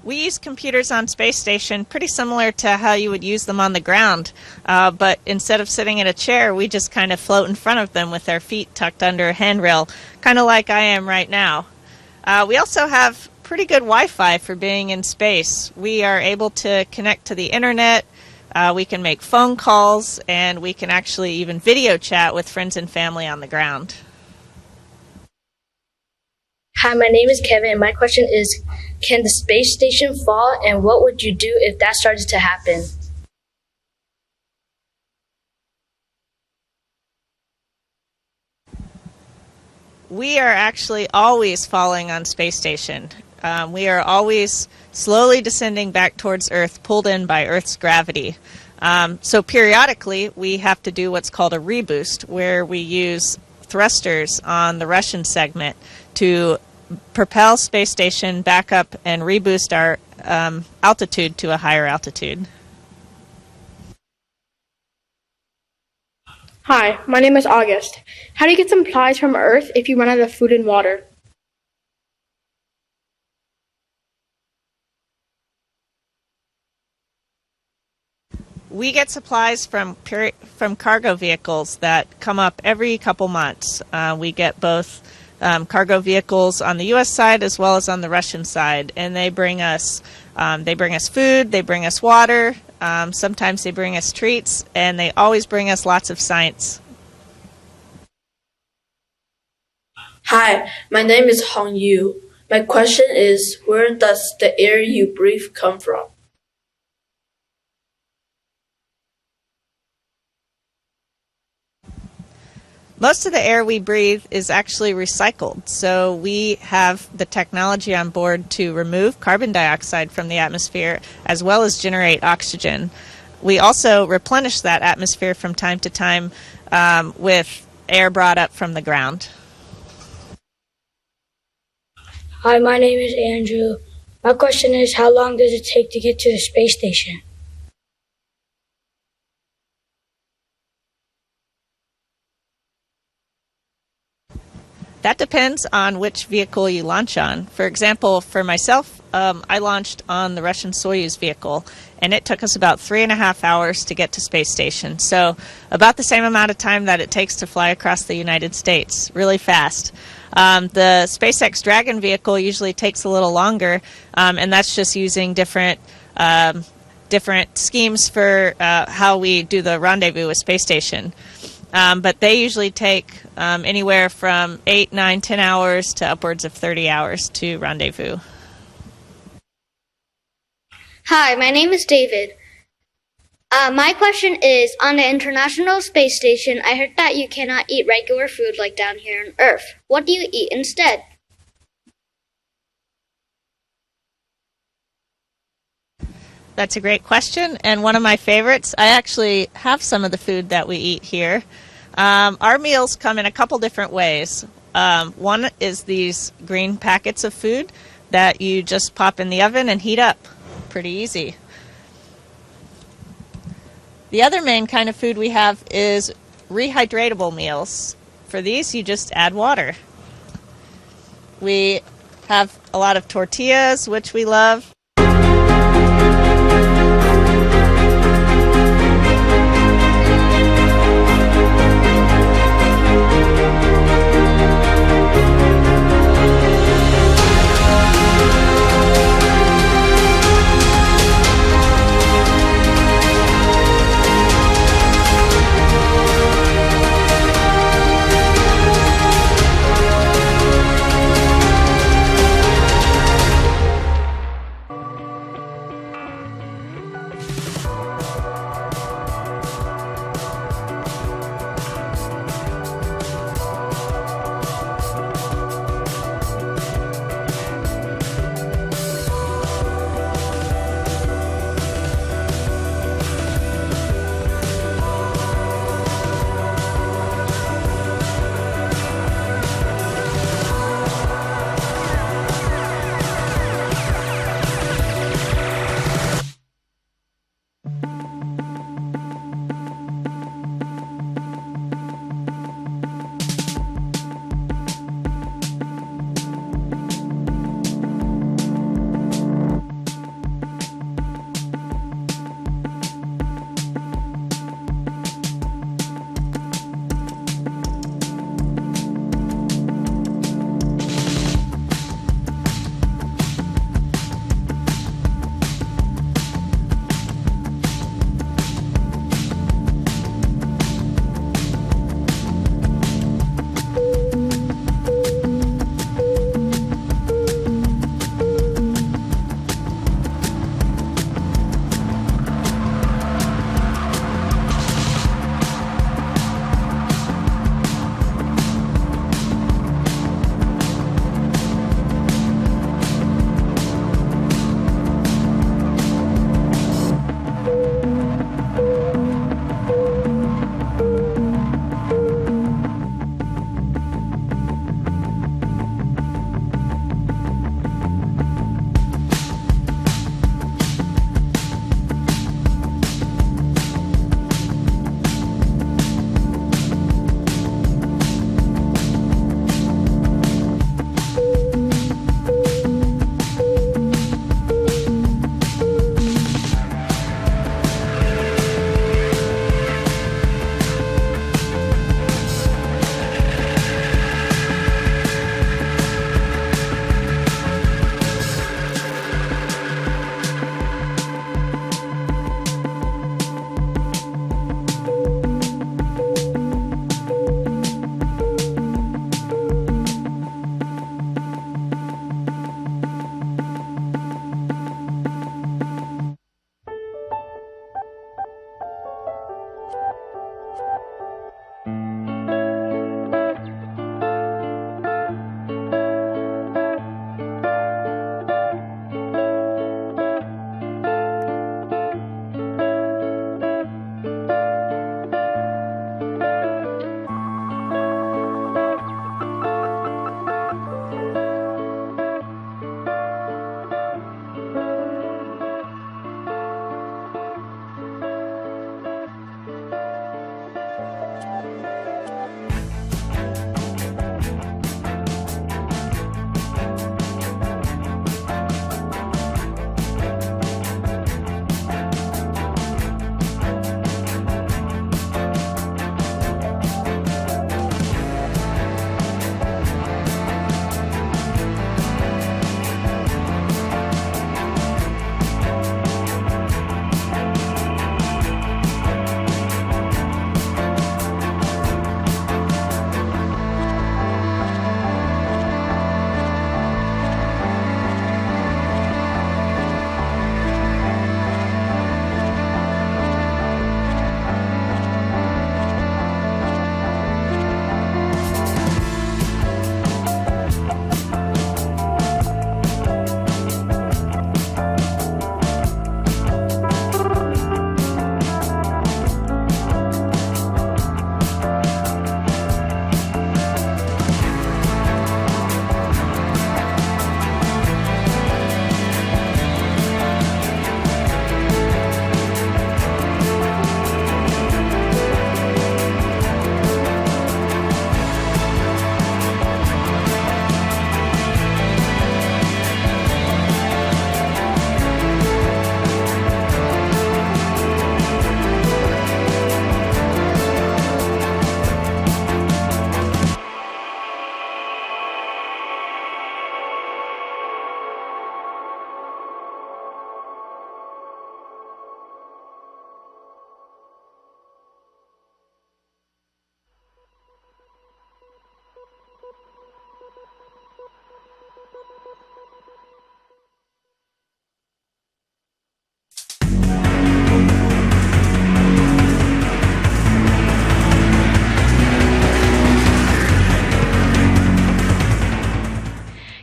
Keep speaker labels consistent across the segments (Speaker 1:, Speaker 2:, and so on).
Speaker 1: We use computers on space station pretty similar to how you would use them on the ground, but instead of sitting in a chair, we just kind of float in front of them with our feet tucked under a handrail, kind of like I am right now. We also have pretty good Wi-Fi for being in space. We are able to connect to the internet, we can make phone calls, and we can actually even video chat with friends and family on the ground.
Speaker 2: Hi, my name is Kevin, and my question is, can the space station fall, and what would you do if that started to happen?
Speaker 1: We are actually always falling on space station. We are always slowly descending back towards Earth, pulled in by Earth's gravity. So periodically, we have to do what's called a reboost, where we use thrusters on the Russian segment to propel space station back up and reboost our altitude to a higher altitude.
Speaker 3: Hi, my name is August. How do you get supplies from Earth if you run out of food and water?
Speaker 1: We get supplies from cargo vehicles that come up every couple months. We get both cargo vehicles on the U.S. side as well as on the Russian side, and they bring us food, they bring us water, sometimes they bring us treats, and they always bring us lots of science.
Speaker 4: Hi, my name is Hong Yu. My question is, where does the air you breathe come from?
Speaker 1: Most of the air we breathe is actually recycled, so we have the technology on board to remove carbon dioxide from the atmosphere as well as generate oxygen. We also replenish that atmosphere from time to time with air brought up from the ground.
Speaker 5: Hi, my name is Andrew. My question is, how long does it take to get to the space station?
Speaker 1: That depends on which vehicle you launch on. For example, for myself, I launched on the Russian Soyuz vehicle, and it took us about 3.5 hours to get to space station. So about the same amount of time that it takes to fly across the United States, really fast. The SpaceX Dragon vehicle usually takes a little longer, and that's just using different schemes for how we do the rendezvous with space station. But they usually take anywhere from 8, 9, 10 hours to upwards of 30 hours to rendezvous.
Speaker 6: Hi, my name is David. My question is, on the International Space Station, I heard that you cannot eat regular food like down here on Earth. What do you eat instead?
Speaker 1: That's a great question, and one of my favorites. I actually have some of the food that we eat here. Our meals come in a couple different ways. One is these green packets of food that you just pop in the oven and heat up. Pretty easy. The other main kind of food we have is rehydratable meals. For these, you just add water. We have a lot of tortillas, which we love.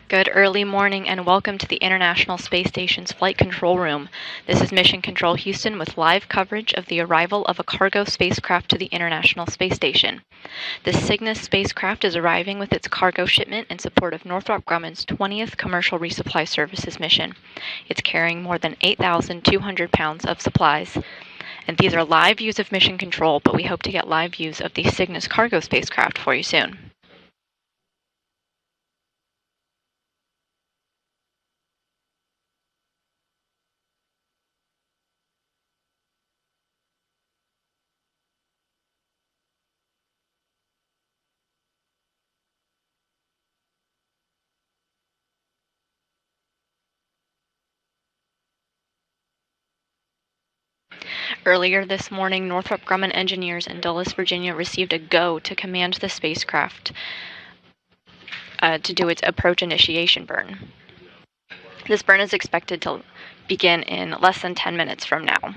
Speaker 7: Good early morning and welcome to the International Space Station's Flight Control Room. This is Mission Control Houston with live coverage of the arrival of a cargo spacecraft to the International Space Station. The Cygnus spacecraft is arriving with its cargo shipment in support of Northrop Grumman's 20th Commercial Resupply Services mission. It's carrying more than 8,200 pounds of supplies. And these are live views of Mission Control, but we hope to get live views of the Cygnus cargo spacecraft for you soon. Earlier this morning, Northrop Grumman engineers in Dulles, Virginia received a go to command the spacecraft to do its approach initiation burn. This burn is expected to begin in less than 10 minutes from now.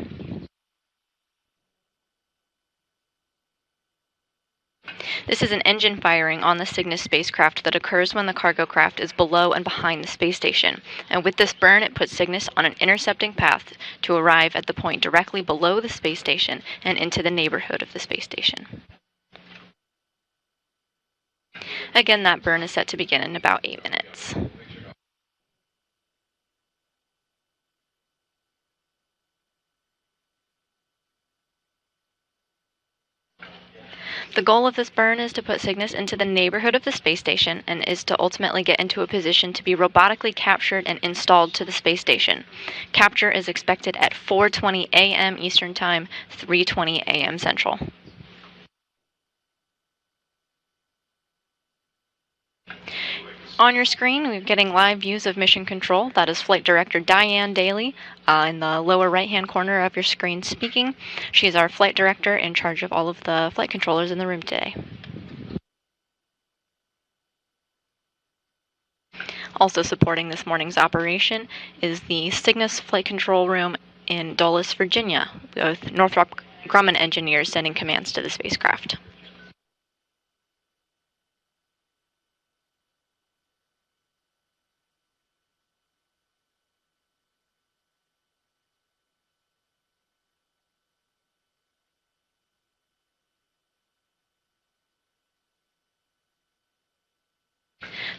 Speaker 7: This is an engine firing on the Cygnus spacecraft that occurs when the cargo craft is below and behind the space station. And with this burn, it puts Cygnus on an intercepting path to arrive at the point directly below the space station and into the neighborhood of the space station. Again, that burn is set to begin in about 8 minutes. The goal of this burn is to put Cygnus into the neighborhood of the space station and is to ultimately get into a position to be robotically captured and installed to the space station. Capture is expected at 4:20 a.m. Eastern Time, 3:20 a.m. Central. On your screen, we're getting live views of Mission Control. That is Flight Director Diane Daly in the lower right-hand corner of your screen speaking. She's our flight director in charge of all of the flight controllers in the room today. Also supporting this morning's operation is the Cygnus Flight Control Room in Dulles, Virginia, with Northrop Grumman engineers sending commands to the spacecraft.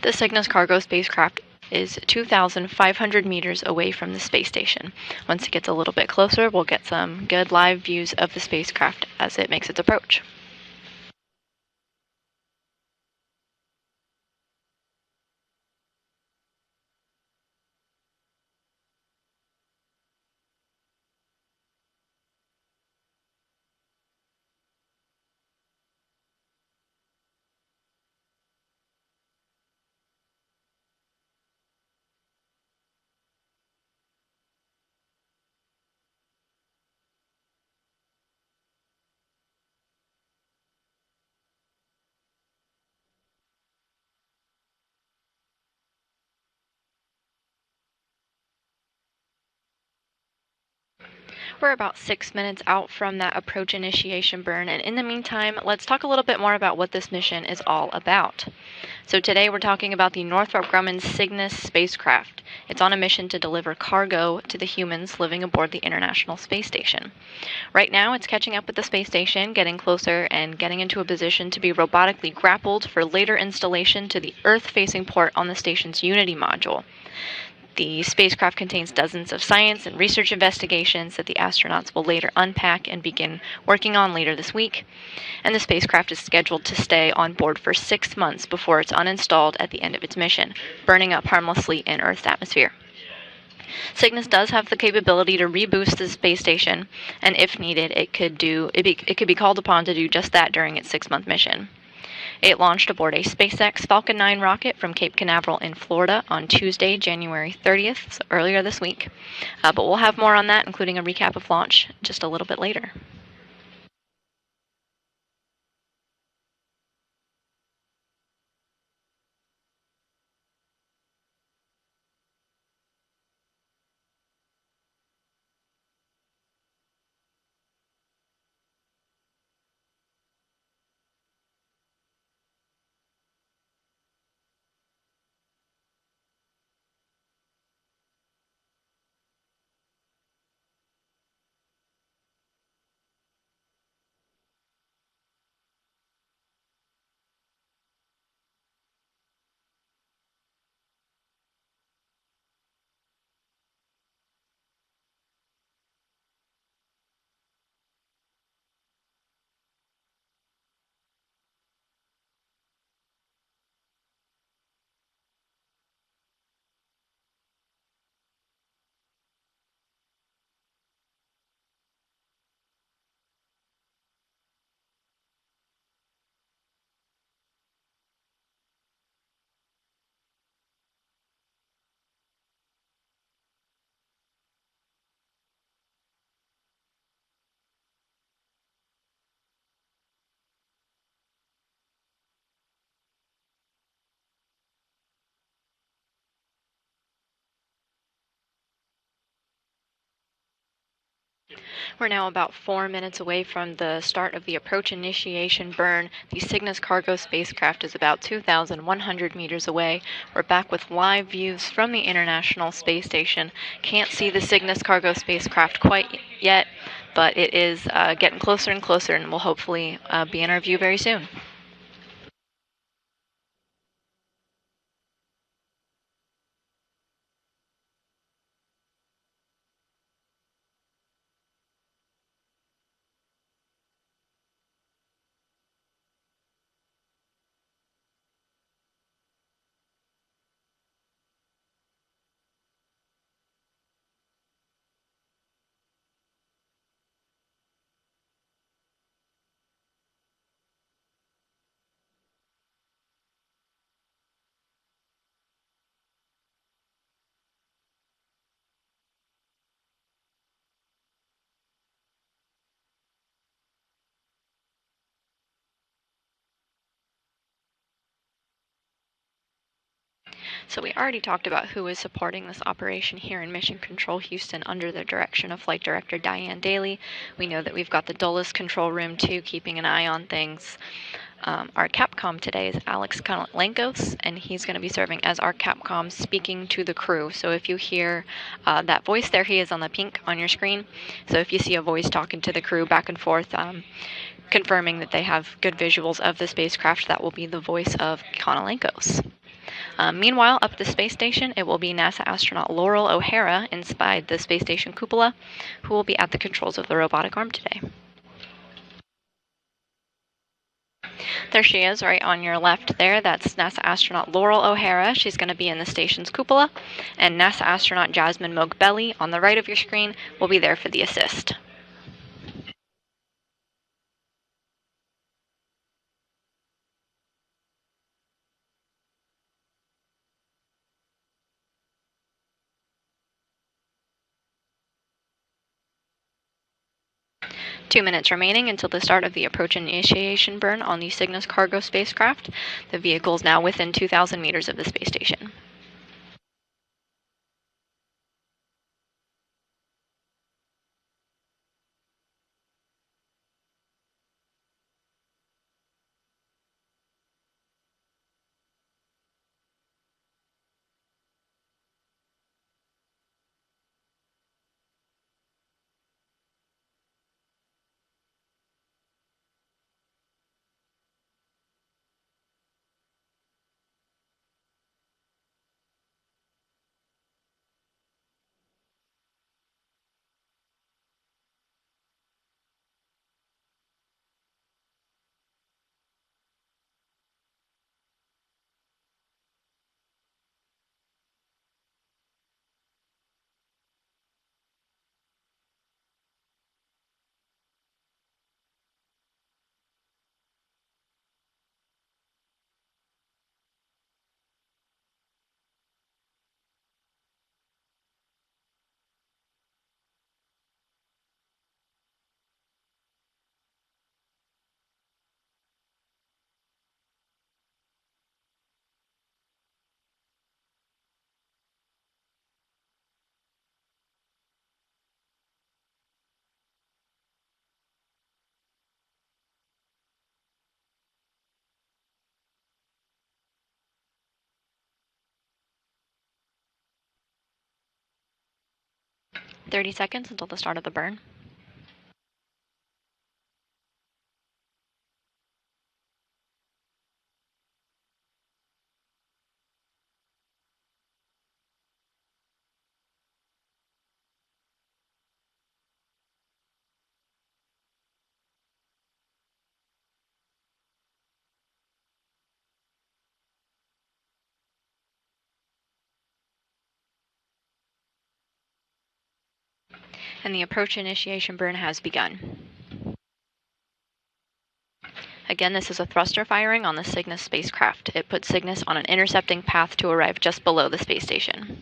Speaker 7: The Cygnus cargo spacecraft is 2,500 meters away from the space station. Once it gets a little bit closer, we'll get some good live views of the spacecraft as it makes its approach. We're about 6 minutes out from that approach initiation burn, and in the meantime, let's talk a little bit more about what this mission is all about. So today we're talking about the Northrop Grumman Cygnus spacecraft. It's on a mission to deliver cargo to the humans living aboard the International Space Station. Right now, it's catching up with the space station, getting closer and getting into a position to be robotically grappled for later installation to the Earth-facing port on the station's Unity module. The spacecraft contains dozens of science and research investigations that the astronauts will later unpack and begin working on later this week. And the spacecraft is scheduled to stay on board for 6 months before it's uninstalled at the end of its mission, burning up harmlessly in Earth's atmosphere. Cygnus does have the capability to reboost the space station, and if needed, it could be called upon to do just that during its 6-month mission. It launched aboard a SpaceX Falcon 9 rocket from Cape Canaveral in Florida on Tuesday, January 30th, so earlier this week. But we'll have more on that, including a recap of launch, just a little bit later. We're now about 4 minutes away from the start of the approach initiation burn. The Cygnus cargo spacecraft is about 2,100 meters away. We're back with live views from the International Space Station. Can't see the Cygnus cargo spacecraft quite yet, but it is getting closer and closer, and will hopefully be in our view very soon. So we already talked about who is supporting this operation here in Mission Control Houston under the direction of Flight Director Diane Daly. We know that we've got the Dulles control room too, keeping an eye on things. Our Capcom today is Alex Lenkos, and he's going to be serving as our Capcom, speaking to the crew. So if you hear that voice, there he is on the pink on your screen. So if you see a voice talking to the crew back and forth, confirming that they have good visuals of the spacecraft, that will be the voice of Lenkos. Meanwhile, up at the space station, it will be NASA astronaut Laurel O'Hara inside the space station cupola, who will be at the controls of the robotic arm today. There she is, right on your left there. That's NASA astronaut Laurel O'Hara. She's going to be in the station's cupola. And NASA astronaut Jasmine Mogbelli, on the right of your screen, will be there for the assist. Two minutes remaining until the start of the approach initiation burn on the Cygnus cargo spacecraft. The vehicle is now within 2,000 meters of the space station. "30 seconds until the start of the burn. And the approach initiation burn has begun. Again, this is a thruster firing on the Cygnus spacecraft. It puts Cygnus on an intercepting path to arrive just below the space station.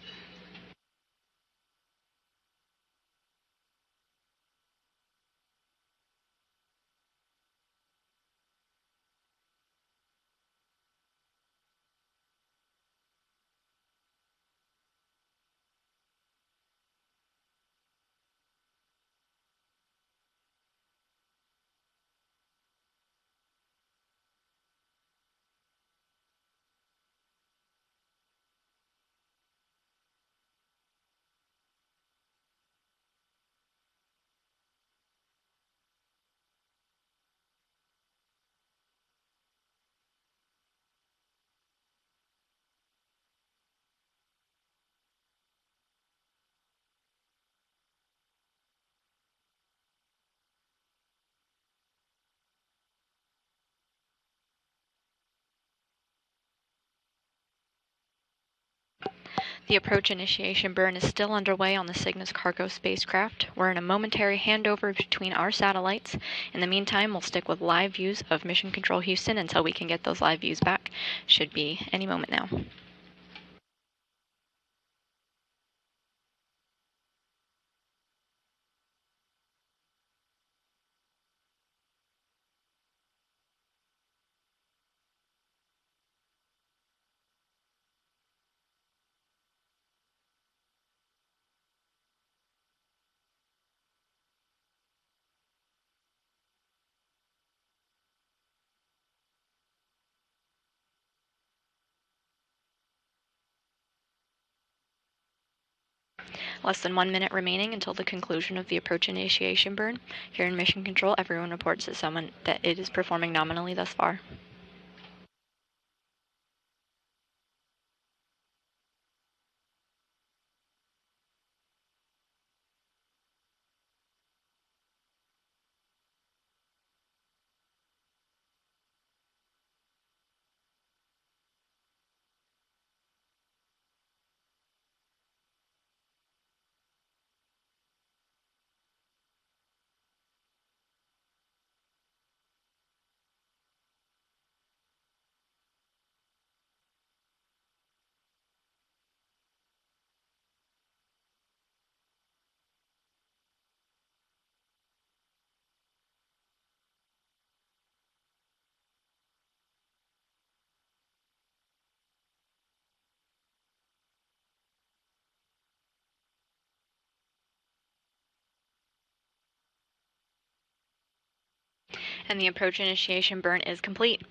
Speaker 7: The approach initiation burn is still underway on the Cygnus cargo spacecraft. We're in a momentary handover between our satellites. In the meantime, we'll stick with live views of Mission Control Houston until we can get those live views back. Should be any moment now. Less than 1 minute remaining until the conclusion of the approach initiation burn. Here in Mission Control, everyone reports that it is performing nominally thus far. And the approach initiation burn is complete.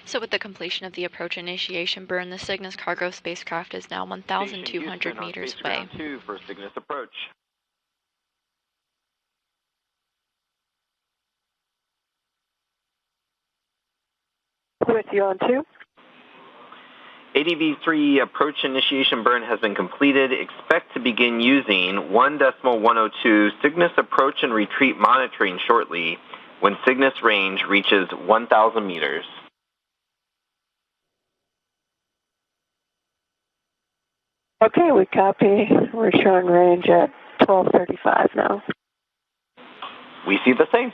Speaker 7: So with the completion of the approach initiation burn, the Cygnus cargo spacecraft is now 1,200 meters away.
Speaker 8: 2 for Cygnus approach.
Speaker 9: With you on 2.
Speaker 8: ADV3 approach initiation burn has been completed. Expect to begin using 1.102 Cygnus approach and retreat monitoring shortly when Cygnus range reaches 1,000 meters.
Speaker 9: Okay, we copy. We're showing range at 1235 now.
Speaker 8: We see the same.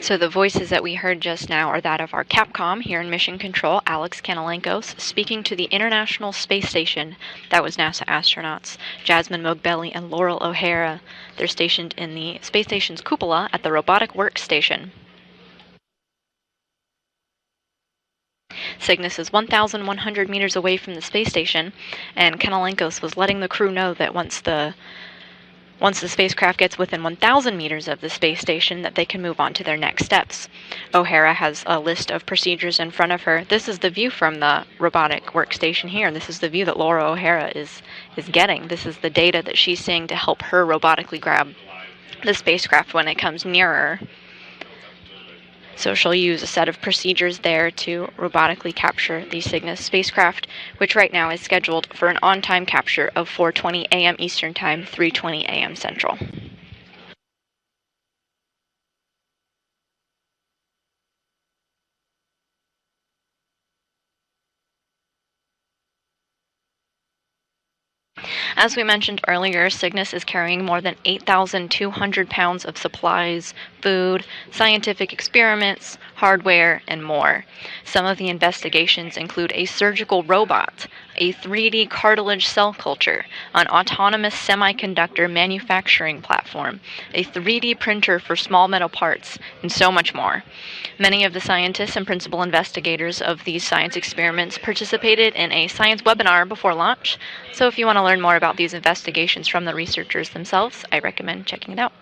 Speaker 7: So the voices that we heard just now are that of our Capcom here in Mission Control, Alex Kanalenkos, speaking to the International Space Station. That was NASA astronauts Jasmine Mogbelli and Laurel O'Hara. They're stationed in the space station's cupola at the Robotic Workstation. Cygnus is 1,100 meters away from the space station, and Kanalenkos was letting the crew know that once the spacecraft gets within 1,000 meters of the space station, that they can move on to their next steps. O'Hara has a list of procedures in front of her. This is the view from the robotic workstation here. This is the view that Laura O'Hara is getting. This is the data that she's seeing to help her robotically grab the spacecraft when it comes nearer. So she'll use a set of procedures there to robotically capture the Cygnus spacecraft, which right now is scheduled for an on-time capture of 4:20 a.m. Eastern Time, 3:20 a.m. Central. As we mentioned earlier, Cygnus is carrying more than 8,200 pounds of supplies, food, scientific experiments, hardware, and more. Some of the investigations include a surgical robot, a 3D cartilage cell culture, an autonomous semiconductor manufacturing platform, a 3D printer for small metal parts, and so much more. Many of the scientists and principal investigators of these science experiments participated in a science webinar before launch, so if you want to learn more about these investigations from the researchers themselves, I recommend checking it out.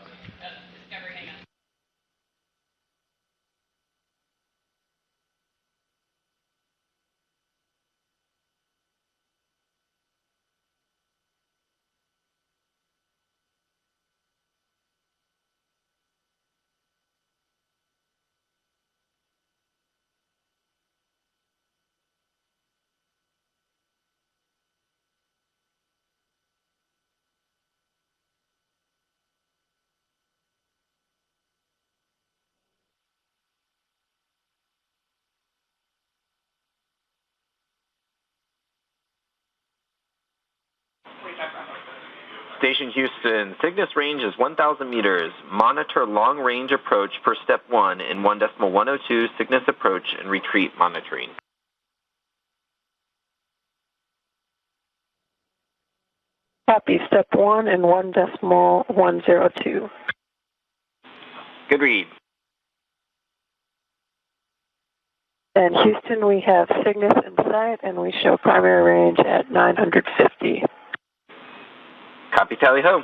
Speaker 8: Station Houston, Cygnus range is 1,000 meters. Monitor long-range approach for step 1 in 1.102 Cygnus approach and retreat monitoring.
Speaker 9: Copy, step 1 in 1.102.
Speaker 8: Good read.
Speaker 9: And Houston, we have Cygnus in sight, and we show primary range at 950.
Speaker 8: Copy, tally ho.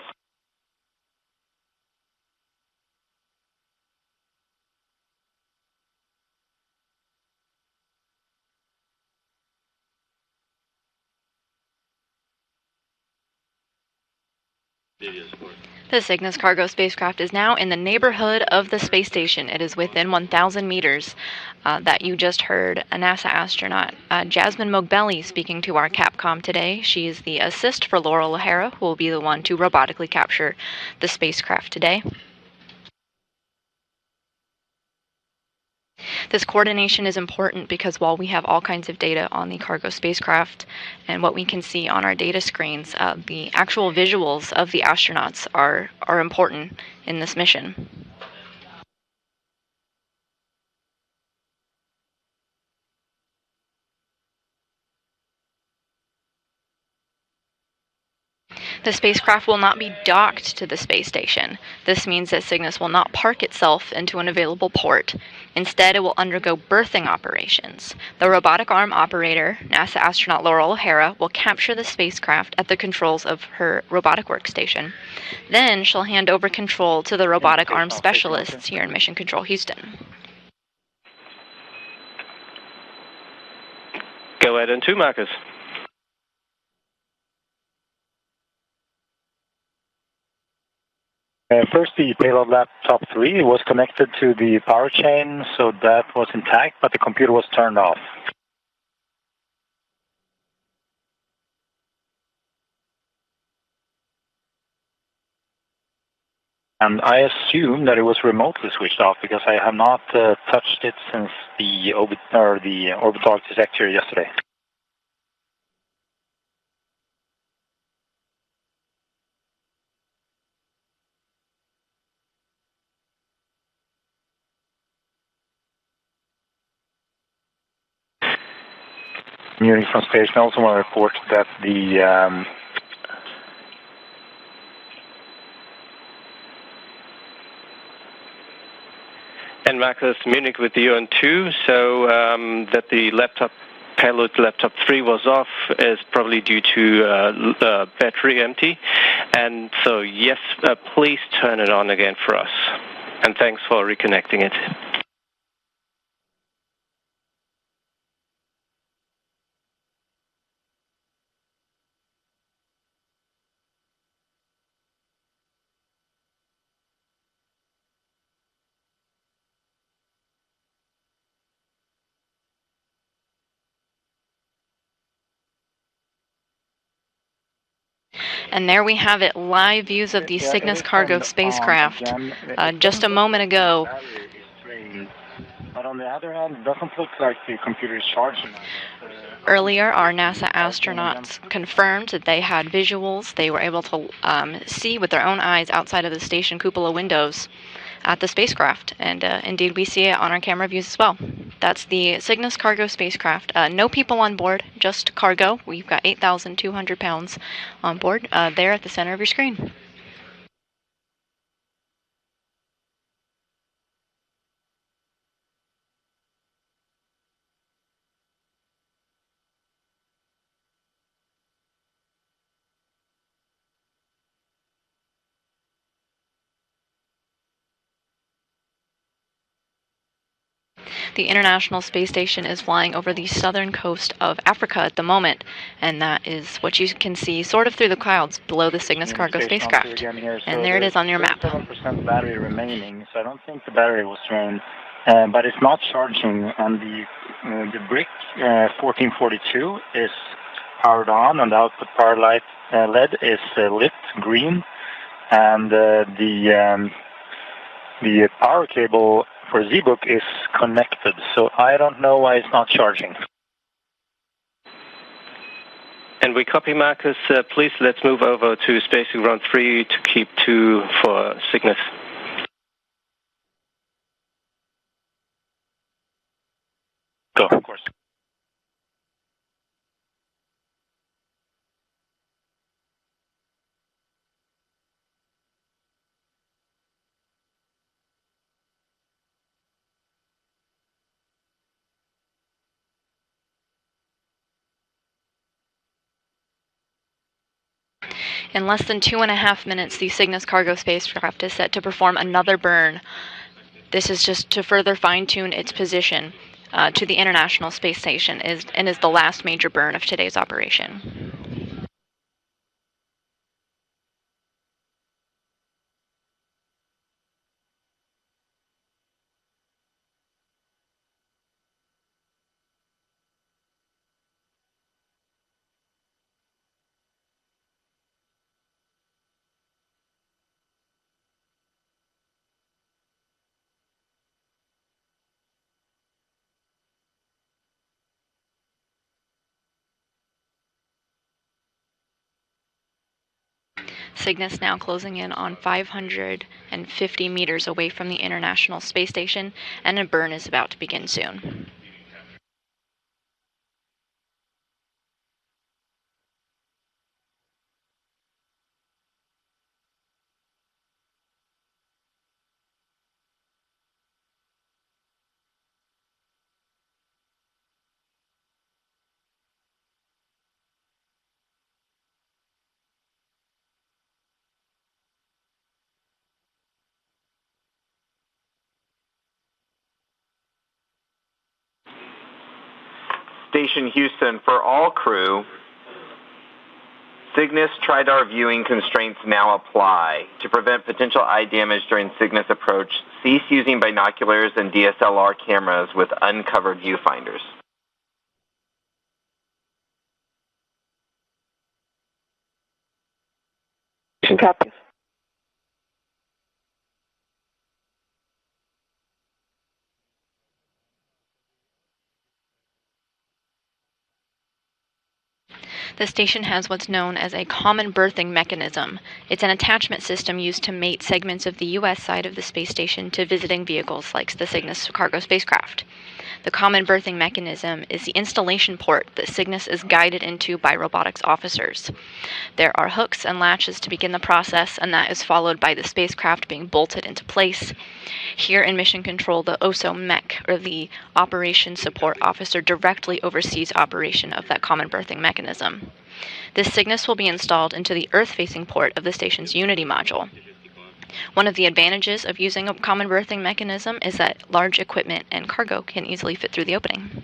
Speaker 7: The Cygnus cargo spacecraft is now in the neighborhood of the space station. It is within 1,000 meters that you just heard a NASA astronaut, Jasmine Mogbelli, speaking to our Capcom today. She is the assist for Laurel O'Hara, who will be the one to robotically capture the spacecraft today. This coordination is important because while we have all kinds of data on the cargo spacecraft and what we can see on our data screens, the actual visuals of the astronauts are important in this mission. The spacecraft will not be docked to the space station. This means that Cygnus will not park itself into an available port. Instead, it will undergo berthing operations. The robotic arm operator, NASA astronaut Laurel O'Hara, will capture the spacecraft at the controls of her robotic workstation. Then she'll hand over control to the robotic arm specialists here in Mission Control Houston.
Speaker 10: Go ahead and 2, Marcus.
Speaker 11: First, the payload laptop 3 was connected to the power chain, so that was intact, but the computer was turned off. And I assume that it was remotely switched off because I have not touched it since the orbital trajectory yesterday. Munich from Station also want to report that the
Speaker 10: and Marcus, Munich with you on 2, so that the payload laptop 3 was off is probably due to battery empty, and so yes, please turn it on again for us, and thanks for reconnecting it.
Speaker 7: And there we have it, live views of the Cygnus cargo spacecraft. Just a moment ago.
Speaker 11: But on the other hand, it doesn't look like the computer is charging.
Speaker 7: Earlier, our NASA astronauts confirmed that they had visuals. They were able to see with their own eyes outside of the station cupola windows at the spacecraft, and indeed we see it on our camera views as well. That's the Cygnus cargo spacecraft. No people on board, just cargo. We've got 8,200 pounds on board there at the center of your screen. The International Space Station is flying over the southern coast of Africa at the moment, and that is what you can see sort of through the clouds below the Cygnus cargo spacecraft. And there it is on your map.
Speaker 11: 7% battery remaining, so I don't think the battery was drained, but it's not charging. And the brick 1442 is powered on, and the output power light LED is lit green, and the power cable for Z-Book is connected, so I don't know why it's not charging.
Speaker 10: And we copy, Marcus. Please, let's move over to Spacecraft 3 to keep 2 for Cygnus.
Speaker 11: Go, of course.
Speaker 7: In less than 2.5 minutes, the Cygnus cargo spacecraft is set to perform another burn. This is just to further fine-tune its position to the International Space Station and is the last major burn of today's operation. Cygnus now closing in on 550 meters away from the International Space Station, and a burn is about to begin soon.
Speaker 8: Station Houston, for all crew, Cygnus TRIDAR viewing constraints now apply. To prevent potential eye damage during Cygnus approach, cease using binoculars and DSLR cameras with uncovered viewfinders.
Speaker 9: Copies.
Speaker 7: The station has what's known as a common berthing mechanism. It's an attachment system used to mate segments of the U.S. side of the space station to visiting vehicles like the Cygnus cargo spacecraft. The common berthing mechanism is the installation port that Cygnus is guided into by robotics officers. There are hooks and latches to begin the process, and that is followed by the spacecraft being bolted into place. Here in Mission Control, the OSO mech, or the Operations Support Officer, directly oversees operation of that common berthing mechanism. This Cygnus will be installed into the Earth-facing port of the station's Unity module. One of the advantages of using a common berthing mechanism is that large equipment and cargo can easily fit through the opening.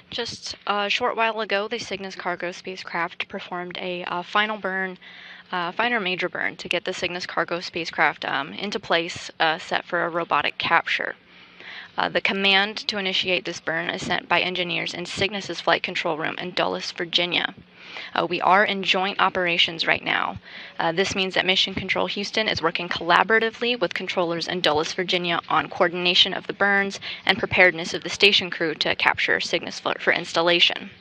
Speaker 7: Just a short while ago, the Cygnus cargo spacecraft performed a final major burn to get the Cygnus cargo spacecraft into place, set for a robotic capture. The command to initiate this burn is sent by engineers in Cygnus's flight control room in Dulles, Virginia. We are in joint operations right now. This means that Mission Control Houston is working collaboratively with controllers in Dulles, Virginia on coordination of the burns and preparedness of the station crew to capture Cygnus for installation.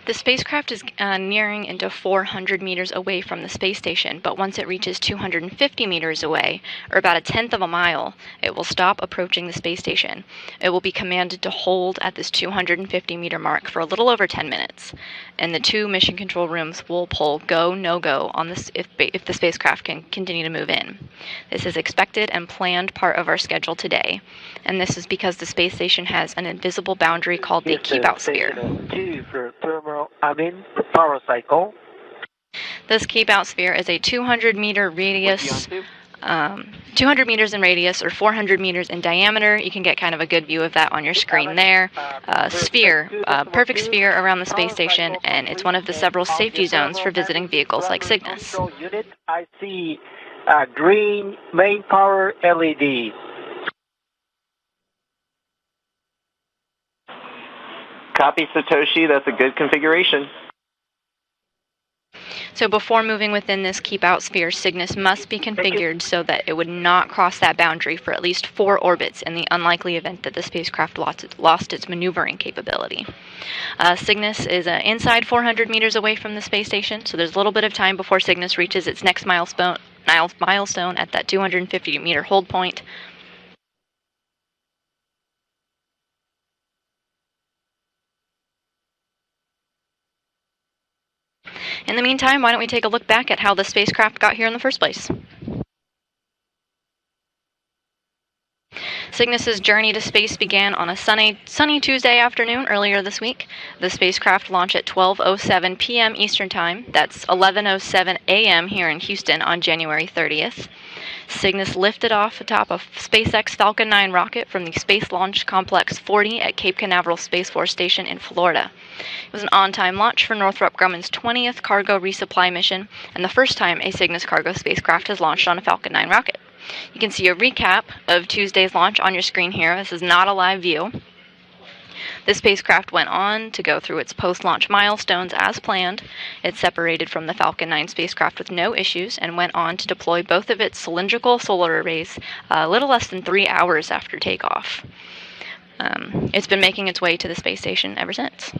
Speaker 7: The spacecraft is nearing into 400 meters away from the space station, but once it reaches 250 meters away, or about a tenth of a mile, it will stop approaching the space station. It will be commanded to hold at this 250 meter mark for a little over 10 minutes, and the two mission control rooms will pull go, no-go on this if the spacecraft can continue to move in. This is expected and planned part of our schedule today, and this is because the space station has an invisible boundary called the keep-out sphere.
Speaker 9: Power cycle.
Speaker 7: This keep-out sphere is a 200 meter radius, 200 meters in radius or 400 meters in diameter. You can get kind of a good view of that on your screen there. Sphere, perfect sphere around the space station, and it's one of the several safety zones for visiting vehicles like Cygnus.
Speaker 9: Unit, I see green main power LED.
Speaker 8: Copy, Satoshi. That's a good configuration.
Speaker 7: So before moving within this keep-out sphere, Cygnus must be configured so that it would not cross that boundary for at least 4 orbits in the unlikely event that the spacecraft lost its maneuvering capability. Cygnus is inside 400 meters away from the space station, so there's a little bit of time before Cygnus reaches its next milestone at that 250 meter hold point. In the meantime, why don't we take a look back at how the spacecraft got here in the first place? Cygnus's journey to space began on a sunny Tuesday afternoon earlier this week. The spacecraft launched at 12:07 p.m. Eastern Time. That's 11:07 a.m. here in Houston on January 30th. Cygnus lifted off atop a SpaceX Falcon 9 rocket from the Space Launch Complex 40 at Cape Canaveral Space Force Station in Florida. It was an on-time launch for Northrop Grumman's 20th cargo resupply mission, and the first time a Cygnus cargo spacecraft has launched on a Falcon 9 rocket. You can see a recap of Tuesday's launch on your screen here. This is not a live view. The spacecraft went on to go through its post-launch milestones as planned. It separated from the Falcon 9 spacecraft with no issues and went on to deploy both of its cylindrical solar arrays a little less than 3 hours after takeoff. It's been making its way to the space station ever since.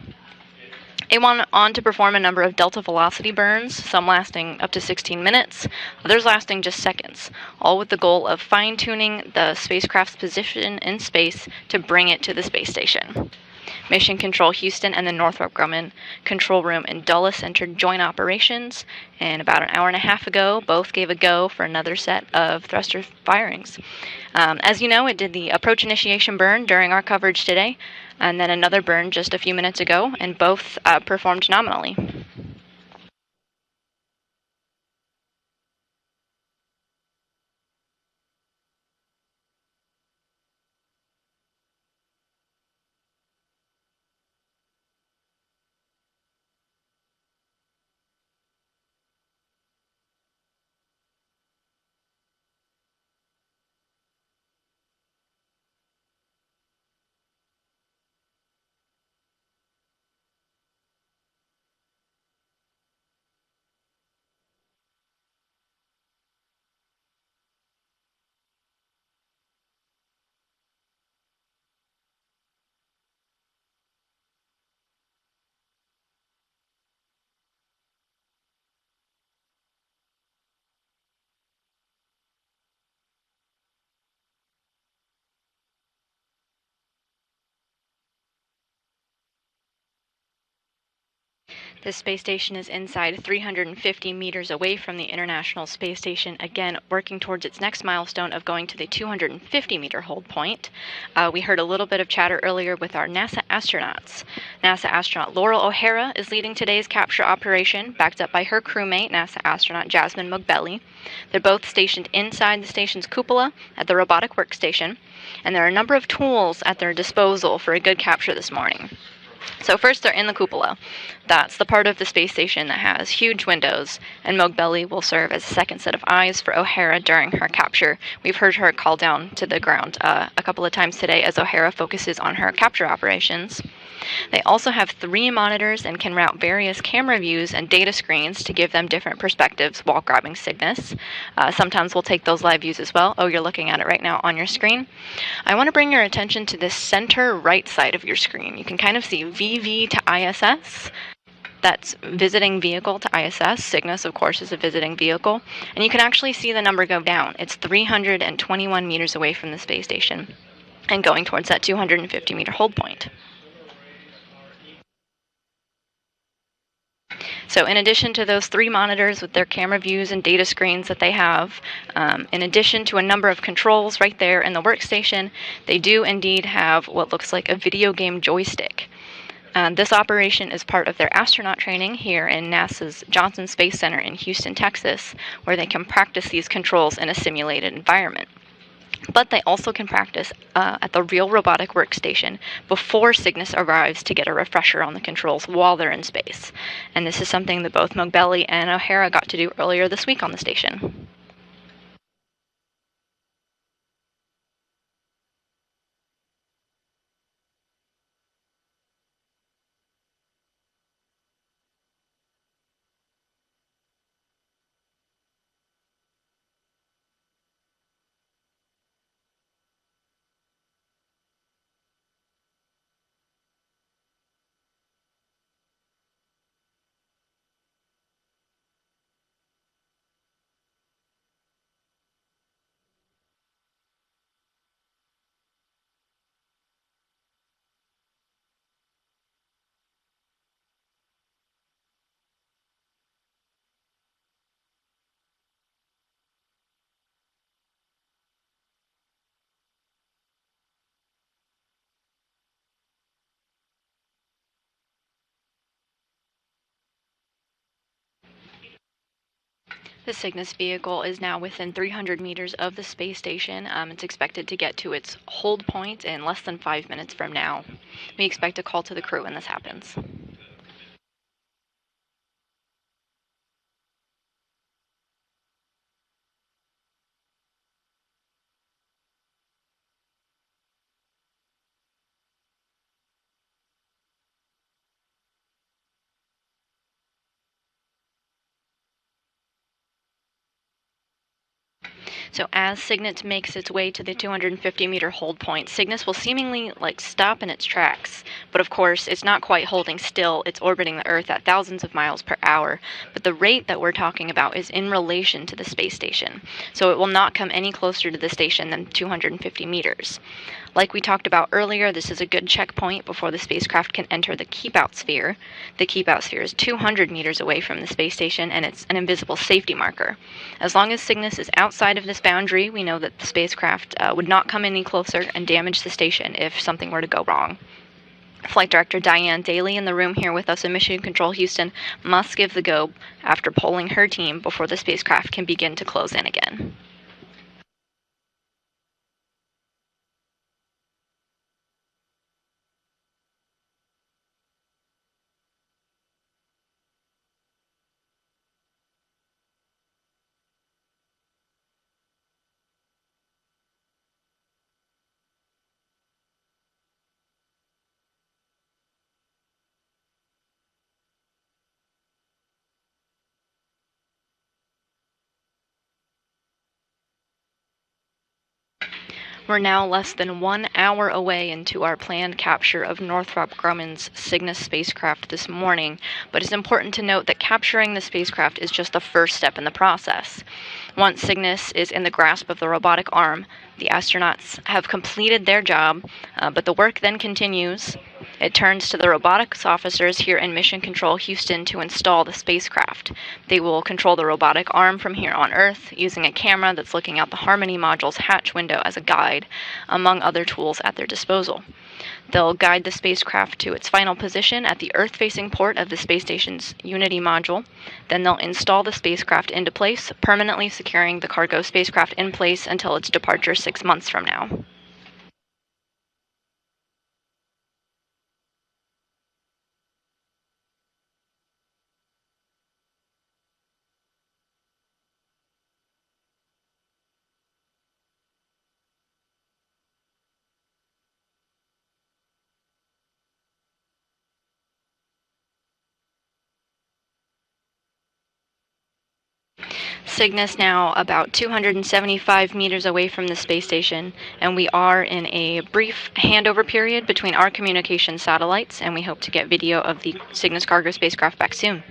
Speaker 7: It went on to perform a number of delta velocity burns, some lasting up to 16 minutes, others lasting just seconds, all with the goal of fine-tuning the spacecraft's position in space to bring it to the space station. Mission Control Houston and the Northrop Grumman control room in Dulles entered joint operations, and about an hour and a half ago, both gave a go for another set of thruster firings. As you know, it did the approach initiation burn during our coverage today, and then another burn just a few minutes ago, and both performed nominally. This space station is inside 350 meters away from the International Space Station, again working towards its next milestone of going to the 250-meter hold point. We heard a little bit of chatter earlier with our NASA astronauts. NASA astronaut Laurel O'Hara is leading today's capture operation, backed up by her crewmate, NASA astronaut Jasmine Mogbelli. They're both stationed inside the station's cupola at the robotic workstation, and there are a number of tools at their disposal for a good capture this morning. So first, they're in the cupola. That's the part of the space station that has huge windows, and Mogbelli will serve as a second set of eyes for O'Hara during her capture. We've heard her call down to the ground a couple of times today as O'Hara focuses on her capture operations. They also have 3 monitors and can route various camera views and data screens to give them different perspectives while grabbing Cygnus. Sometimes we'll take those live views as well. Oh, you're looking at it right now on your screen. I want to bring your attention to the center right side of your screen. You can kind of see VV to ISS. That's visiting vehicle to ISS. Cygnus, of course, is a visiting vehicle. And you can actually see the number go down. It's 321 meters away from the space station and going towards that 250-meter hold point. So in addition to those 3 monitors with their camera views and data screens that they have, in addition to a number of controls right there in the workstation, they do indeed have what looks like a video game joystick. This operation is part of their astronaut training here in NASA's Johnson Space Center in Houston, Texas, where they can practice these controls in a simulated environment. But they also can practice at the real robotic workstation before Cygnus arrives to get a refresher on the controls while they're in space. And this is something that both Mogbelli and O'Hara got to do earlier this week on the station. The Cygnus vehicle is now within 300 meters of the space station. It's expected to get to its hold point in less than 5 minutes from now. We expect a call to the crew when this happens. So as Cygnus makes its way to the 250-meter hold point, Cygnus will seemingly stop in its tracks. But of course, it's not quite holding still. It's orbiting the Earth at thousands of miles per hour. But the rate that we're talking about is in relation to the space station. So it will not come any closer to the station than 250 meters. Like we talked about earlier, this is a good checkpoint before the spacecraft can enter the keep-out sphere. The keep-out sphere is 200 meters away from the space station, and it's an invisible safety marker. As long as Cygnus is outside of this boundary, we know that the spacecraft would not come any closer and damage the station if something were to go wrong. Flight Director Diane Daly in the room here with us in Mission Control Houston must give the go after polling her team before the spacecraft can begin to close in again. We're now less than 1 hour away into our planned capture of Northrop Grumman's Cygnus spacecraft this morning, but it's important to note that capturing the spacecraft is just the first step in the process. Once Cygnus is in the grasp of the robotic arm, the astronauts have completed their job, but the work then continues. It turns to the robotics officers here in Mission Control Houston to install the spacecraft. They will control the robotic arm from here on Earth using a camera that's looking out the Harmony module's hatch window as a guide, among other tools at their disposal. They'll guide the spacecraft to its final position at the Earth-facing port of the space station's Unity module. Then they'll install the spacecraft into place, permanently securing the cargo spacecraft in place until its departure 6 months from now. Cygnus now about 275 meters away from the space station, and we are in a brief handover period between our communication satellites, and we hope to get video of the Cygnus cargo spacecraft back soon.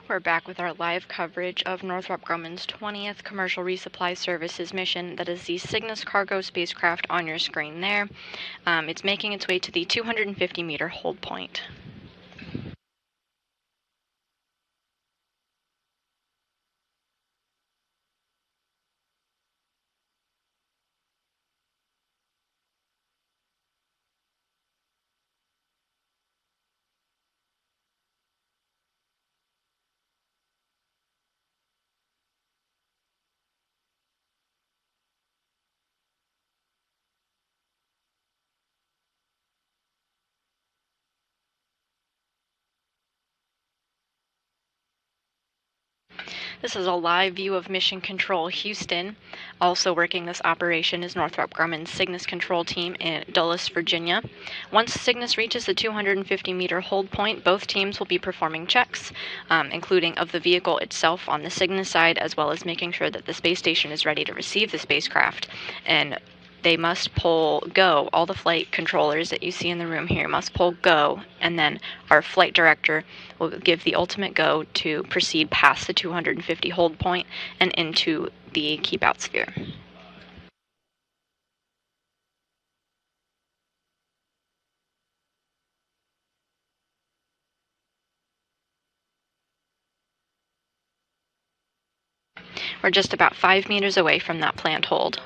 Speaker 7: We're back with our live coverage of Northrop Grumman's 20th Commercial Resupply Services mission. That is the Cygnus cargo spacecraft on your screen there. It's making its way to the 250-meter hold point. This is a live view of Mission Control Houston. Also working this operation is Northrop Grumman Cygnus control team in Dulles, Virginia. Once Cygnus reaches the 250-meter hold point, both teams will be performing checks, including of the vehicle itself on the Cygnus side, as well as making sure that the space station is ready to receive the spacecraft. And they must pull go. All the flight controllers that you see in the room here must pull go, and then our flight director will give the ultimate go to proceed past the 250 hold point and into the keep out sphere. We're just about 5 meters away from that planned hold.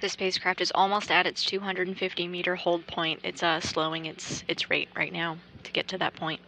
Speaker 7: The spacecraft is almost at its 250-meter hold point. It's slowing its rate right now to get to that point.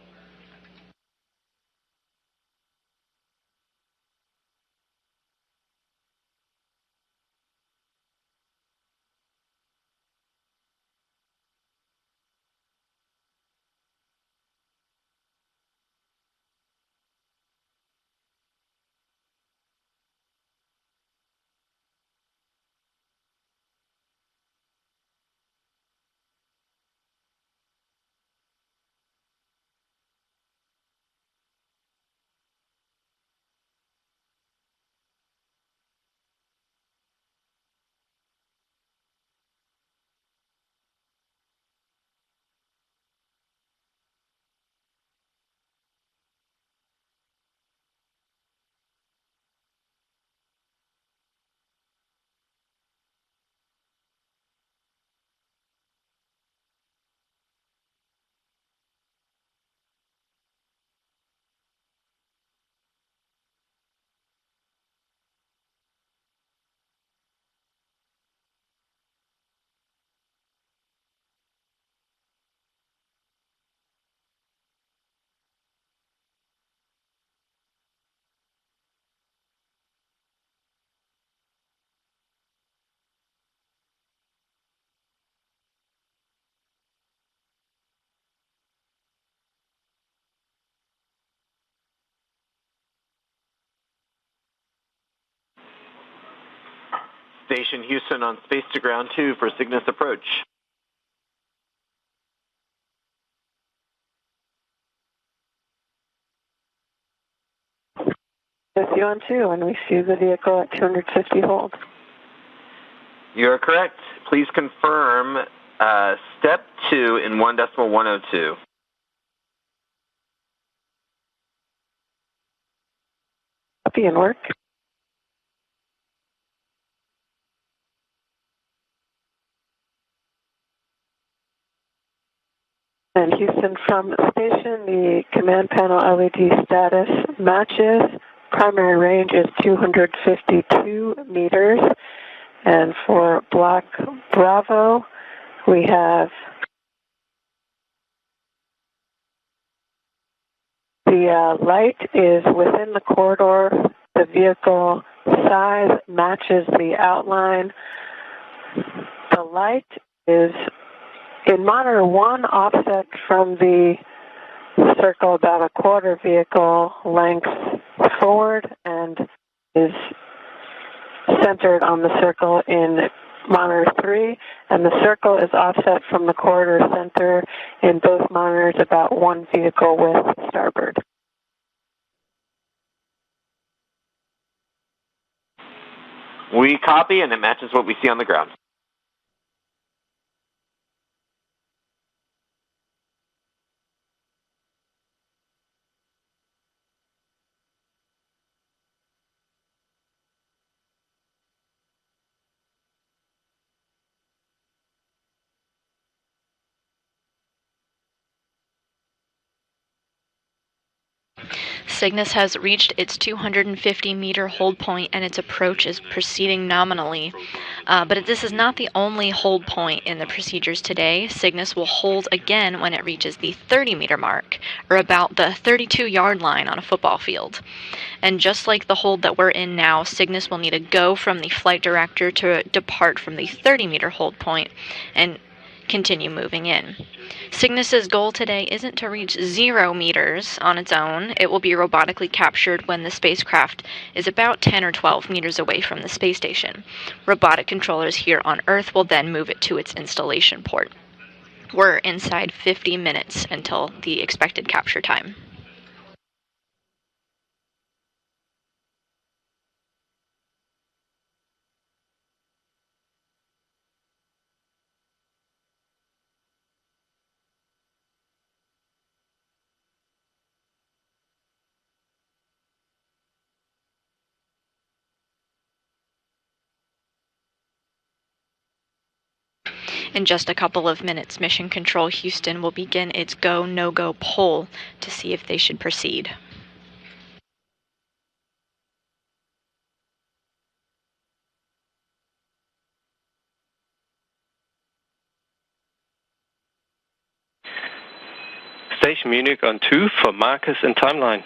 Speaker 8: Station Houston on space to ground 2 for Cygnus approach.
Speaker 9: With you on 2, and we see the vehicle at 250 hold.
Speaker 8: You are correct. Please confirm step 2 in 1.102.
Speaker 9: Copy and work. And Houston from station, the command panel LED status matches. Primary range is 252 meters. And for Block Bravo, we have the light is within the corridor. The vehicle size matches the outline. The light is in monitor 1 offset from the circle about a quarter vehicle length forward and is centered on the circle in monitor 3, and the circle is offset from the corridor center in both monitors about 1 vehicle width starboard.
Speaker 8: We copy, and it matches what we see on the ground.
Speaker 7: Cygnus has reached its 250-meter hold point, and its approach is proceeding nominally. But this is not the only hold point in the procedures today. Cygnus will hold again when it reaches the 30-meter mark, or about the 32-yard line on a football field. And just like the hold that we're in now, Cygnus will need a go from the flight director to depart from the 30-meter hold point and continue moving in. Cygnus's goal today isn't to reach 0 meters on its own. It will be robotically captured when the spacecraft is about 10 or 12 meters away from the space station. Robotic controllers here on Earth will then move it to its installation port. We're inside 50 minutes until the expected capture time. In just a couple of minutes, Mission Control Houston will begin its go, no-go poll to see if they should proceed.
Speaker 10: Station Munich on 2 for Marcus and timeline.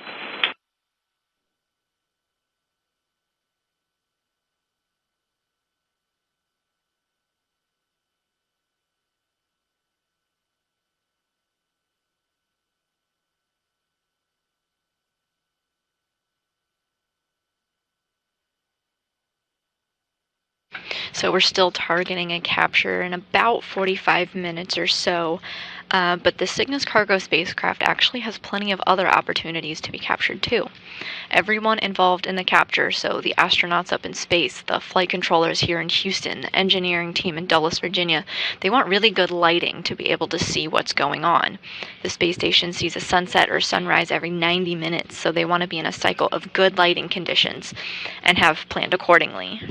Speaker 7: So we're still targeting a capture in about 45 minutes or so. But the Cygnus cargo spacecraft actually has plenty of other opportunities to be captured too. Everyone involved in the capture, so the astronauts up in space, the flight controllers here in Houston, the engineering team in Dulles, Virginia, they want really good lighting to be able to see what's going on. The space station sees a sunset or sunrise every 90 minutes, so they want to be in a cycle of good lighting conditions and have planned accordingly.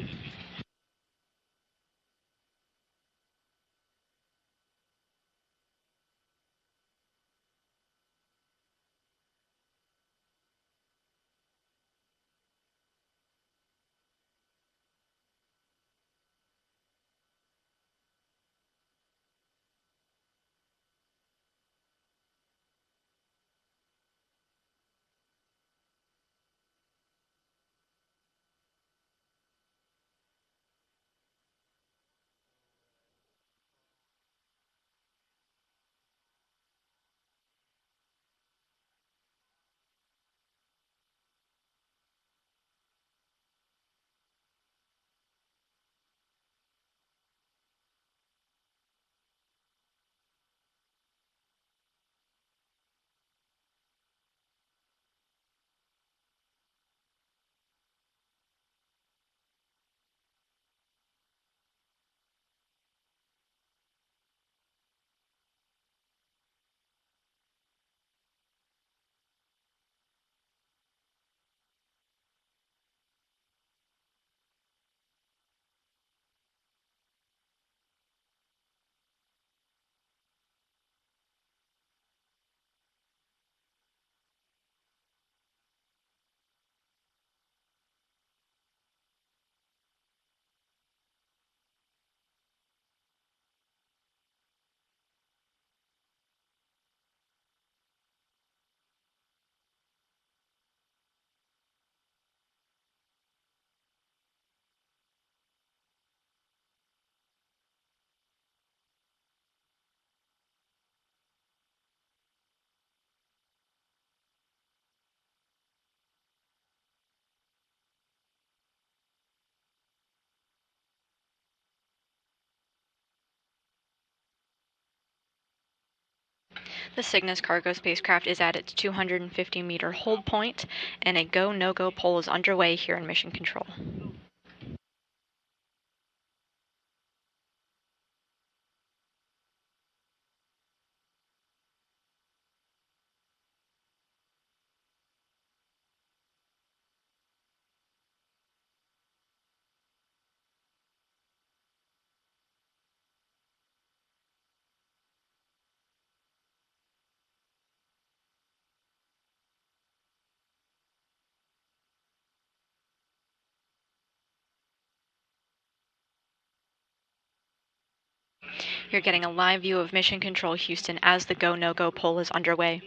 Speaker 7: The Cygnus cargo spacecraft is at its 250-meter hold point, and a go-no-go poll is underway here in Mission Control. You're getting a live view of Mission Control Houston as the go-no-go poll is underway.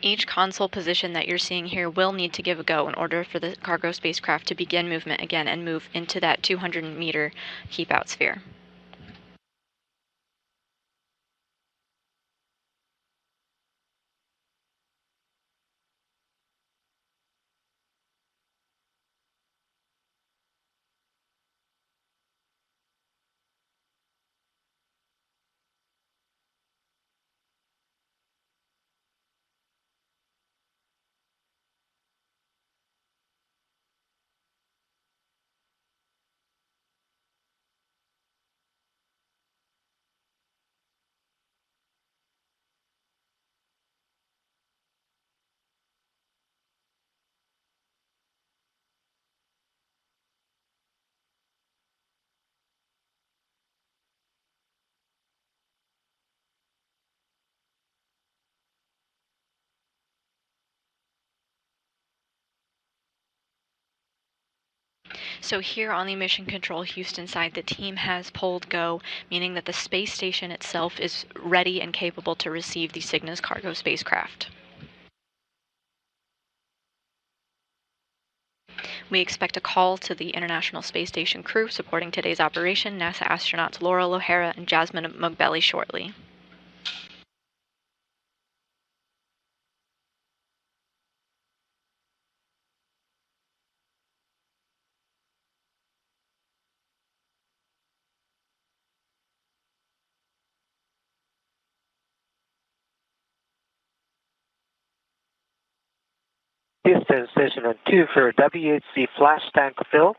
Speaker 7: Each console position that you're seeing here will need to give a go in order for the cargo spacecraft to begin movement again and move into that 200-meter keep-out sphere. So here on the Mission Control Houston side, the team has pulled go, meaning that the space station itself is ready and capable to receive the Cygnus cargo spacecraft. We expect a call to the International Space Station crew supporting today's operation, NASA astronauts Laurel O'Hara and Jasmine Mugbelly, shortly.
Speaker 12: Houston, station on 2 for WHC flash tank fill.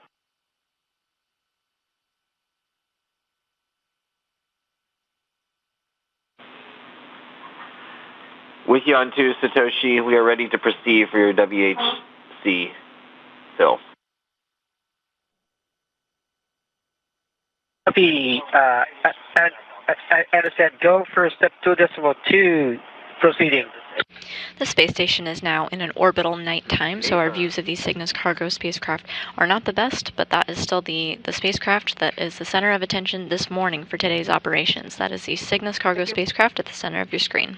Speaker 8: With you on 2, Satoshi, we are ready to proceed for your WHC fill.
Speaker 12: Copy. And it said go for step 2.2, proceeding.
Speaker 7: The space station is now in an orbital nighttime, so our views of the Cygnus cargo spacecraft are not the best, but that is still the spacecraft that is the center of attention this morning for today's operations. That is the Cygnus cargo spacecraft at the center of your screen.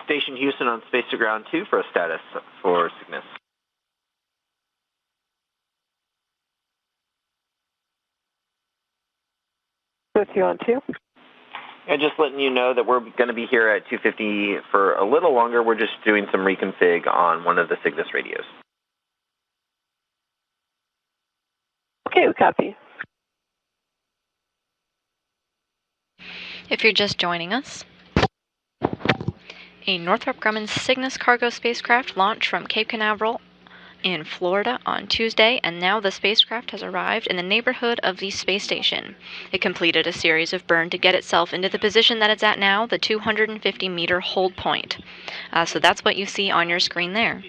Speaker 8: Station Houston on Space to Ground 2 for a status for Cygnus.
Speaker 9: With you on 2.
Speaker 8: And just letting you know that we're going to be here at 2:50 for a little longer. We're just doing some reconfig on one of the Cygnus radios.
Speaker 9: Okay, we copy.
Speaker 7: If you're just joining us, a Northrop Grumman Cygnus cargo spacecraft launched from Cape Canaveral in Florida on Tuesday, and now the spacecraft has arrived in the neighborhood of the space station. It completed a series of burn to get itself into the position that it's at now, the 250-meter hold point. So that's what you see on your screen there.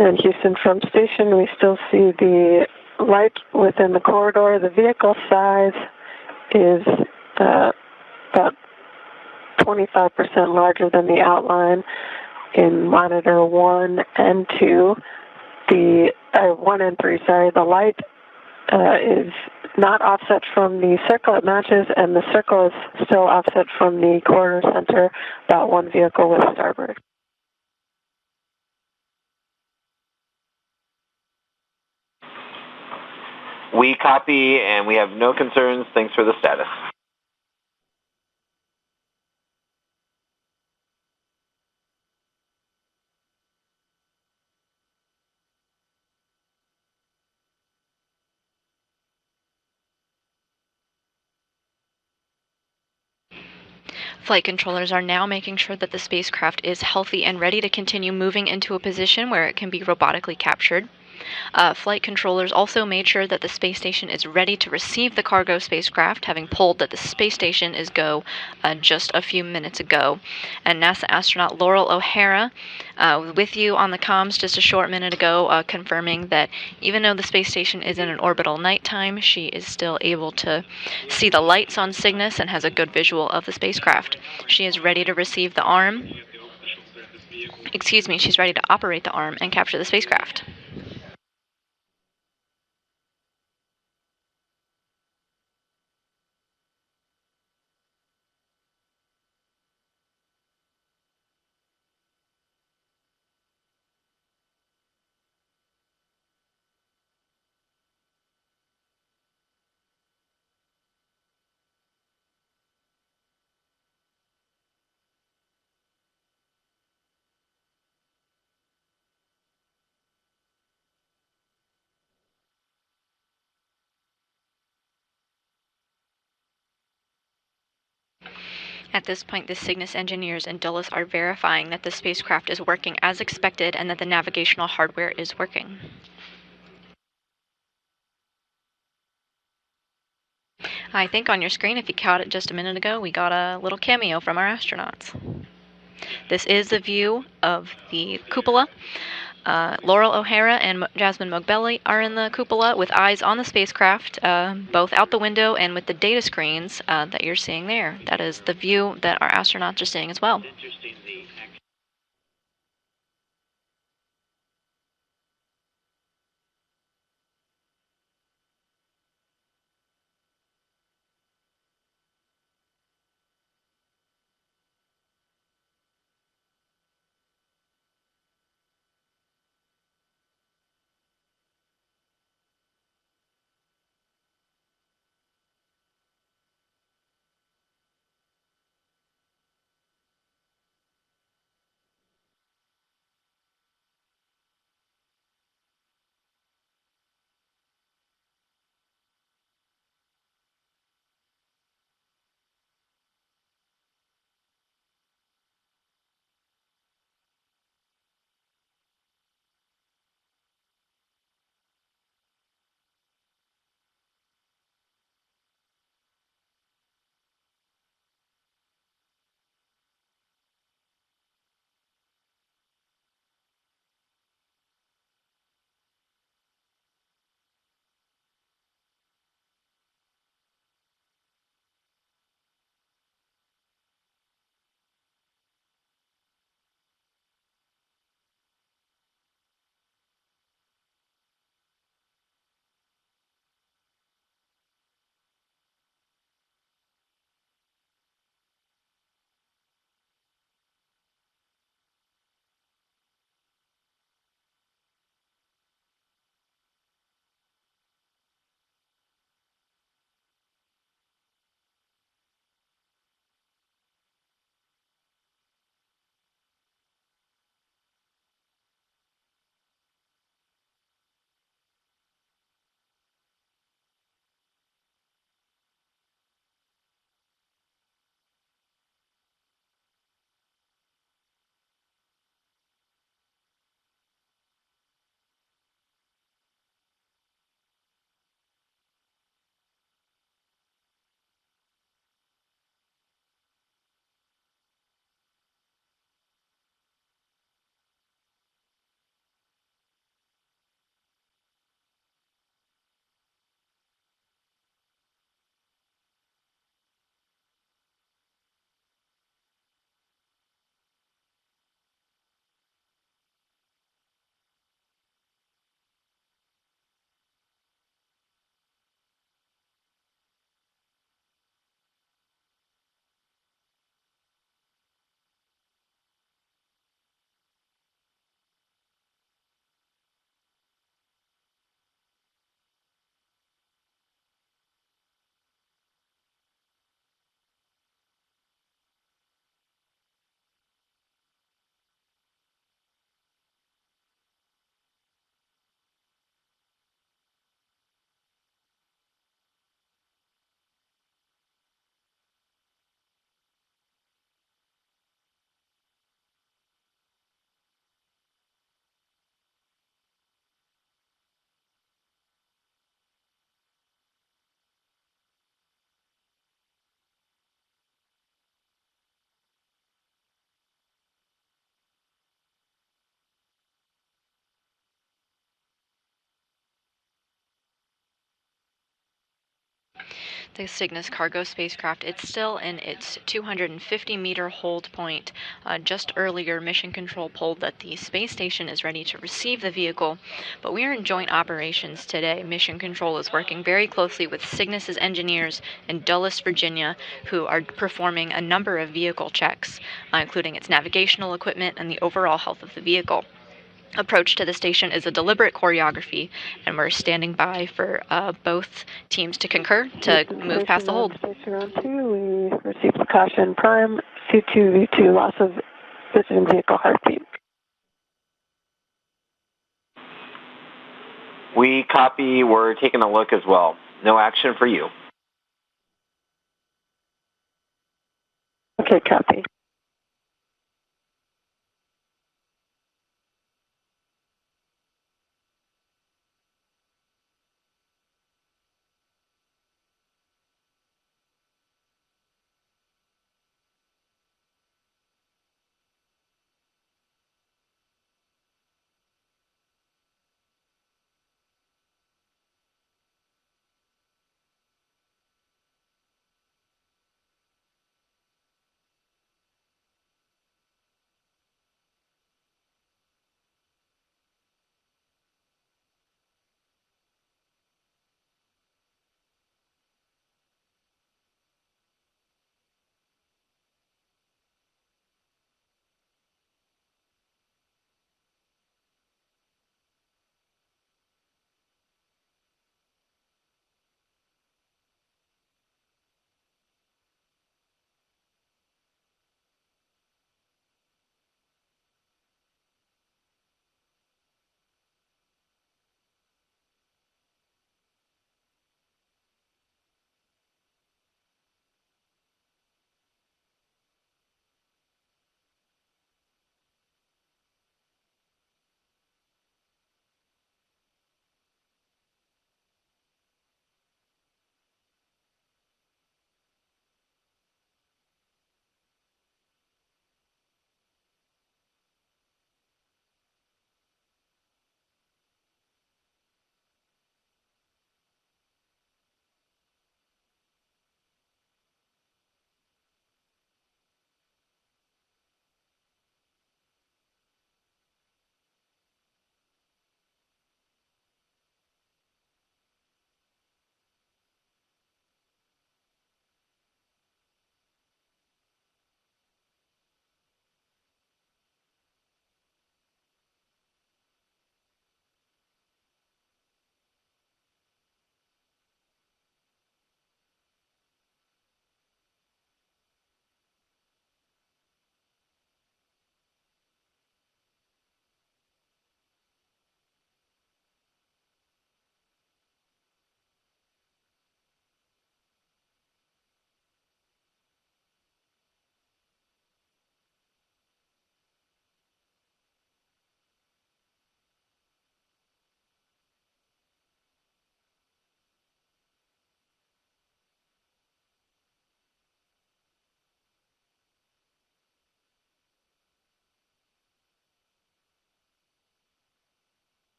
Speaker 9: And Houston from station, we still see the light within the corridor. The vehicle size is about 25% larger than the outline in monitor 1 and 2. The 1 and 3, sorry. The light is not offset from the circle it matches, and the circle is still offset from the corridor center, about 1 vehicle with starboard.
Speaker 8: We copy, and we have no concerns. Thanks for the status.
Speaker 7: Flight controllers are now making sure that the spacecraft is healthy and ready to continue moving into a position where it can be robotically captured. Flight controllers also made sure that the space station is ready to receive the cargo spacecraft, having pulled that the space station is go just a few minutes ago. And NASA astronaut Laurel O'Hara was with you on the comms just a short minute ago, confirming that even though the space station is in an orbital nighttime, she is still able to see the lights on Cygnus and has a good visual of the spacecraft. She is ready to receive the arm. She's ready to operate the arm and capture the spacecraft. At this point, the Cygnus engineers and Dulles are verifying that the spacecraft is working as expected and that the navigational hardware is working. I think on your screen, if you caught it just a minute ago, we got a little cameo from our astronauts. This is the view of the cupola. Laurel O'Hara and Jasmine Mogbelli are in the cupola with eyes on the spacecraft, both out the window and with the data screens that you're seeing there. That is the view that our astronauts are seeing as well. The Cygnus cargo spacecraft, it's still in its 250-meter hold point. Just earlier, Mission Control polled that the space station is ready to receive the vehicle, but we are in joint operations today. Mission Control is working very closely with Cygnus's engineers in Dulles, Virginia, who are performing a number of vehicle checks, including its navigational equipment and the overall health of the vehicle. Approach to the station is a deliberate choreography, and we're standing by for both teams to concur to move past the hold.
Speaker 9: Station round 2, we received precaution prime, C2V2, loss of visiting vehicle heartbeat.
Speaker 8: We copy. We're taking a look as well. No action for you.
Speaker 9: Okay, copy.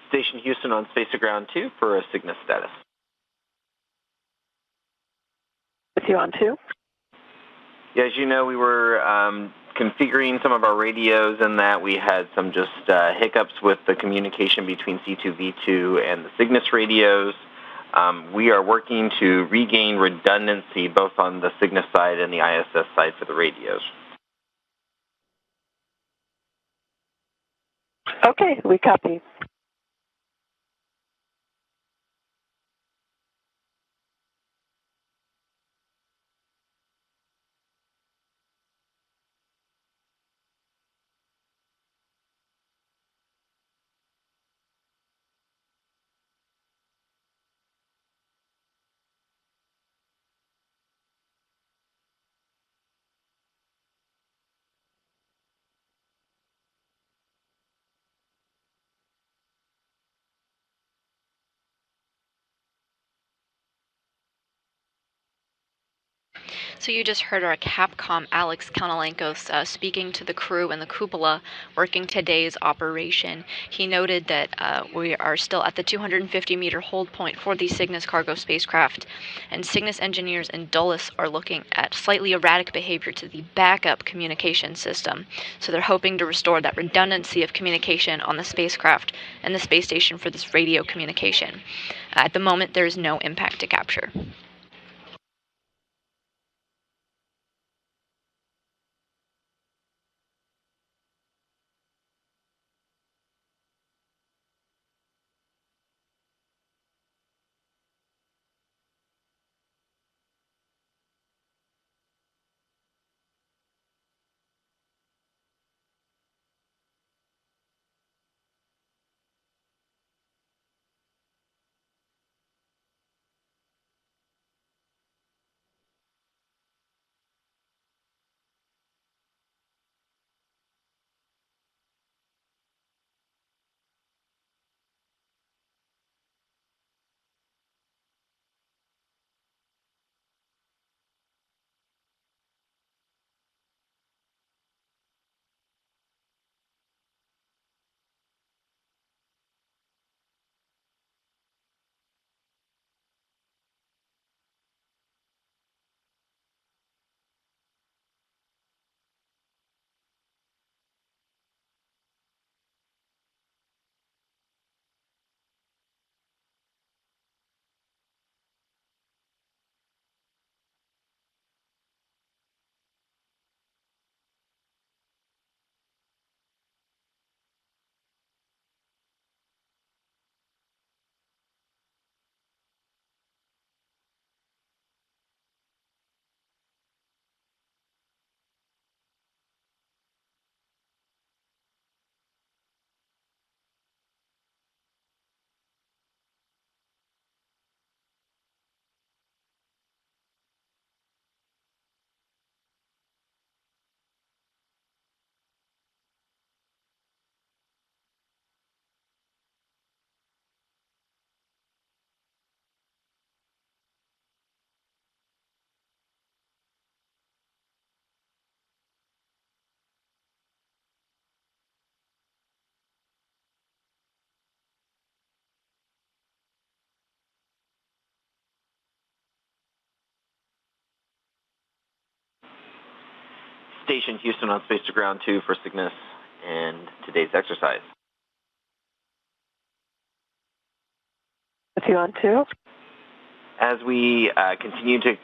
Speaker 8: Station Houston on Space to Ground 2 for a Cygnus status.
Speaker 9: With you on 2?
Speaker 8: Yeah, as you know, we were configuring some of our radios and that we had some just hiccups with the communication between C2V2 and the Cygnus radios. We are working to regain redundancy both on the Cygnus side and the ISS side for the radios.
Speaker 9: Okay, we copy.
Speaker 7: So you just heard our Capcom Alex Kanalenkos speaking to the crew in the cupola working today's operation. He noted that we are still at the 250-meter hold point for the Cygnus cargo spacecraft, and Cygnus engineers in Dulles are looking at slightly erratic behavior to the backup communication system. So they're hoping to restore that redundancy of communication on the spacecraft and the space station for this radio communication. At the moment, there is no impact to capture.
Speaker 8: Station Houston on Space to Ground 2 for Cygnus and today's exercise.
Speaker 9: With you on 2.
Speaker 8: As we continue to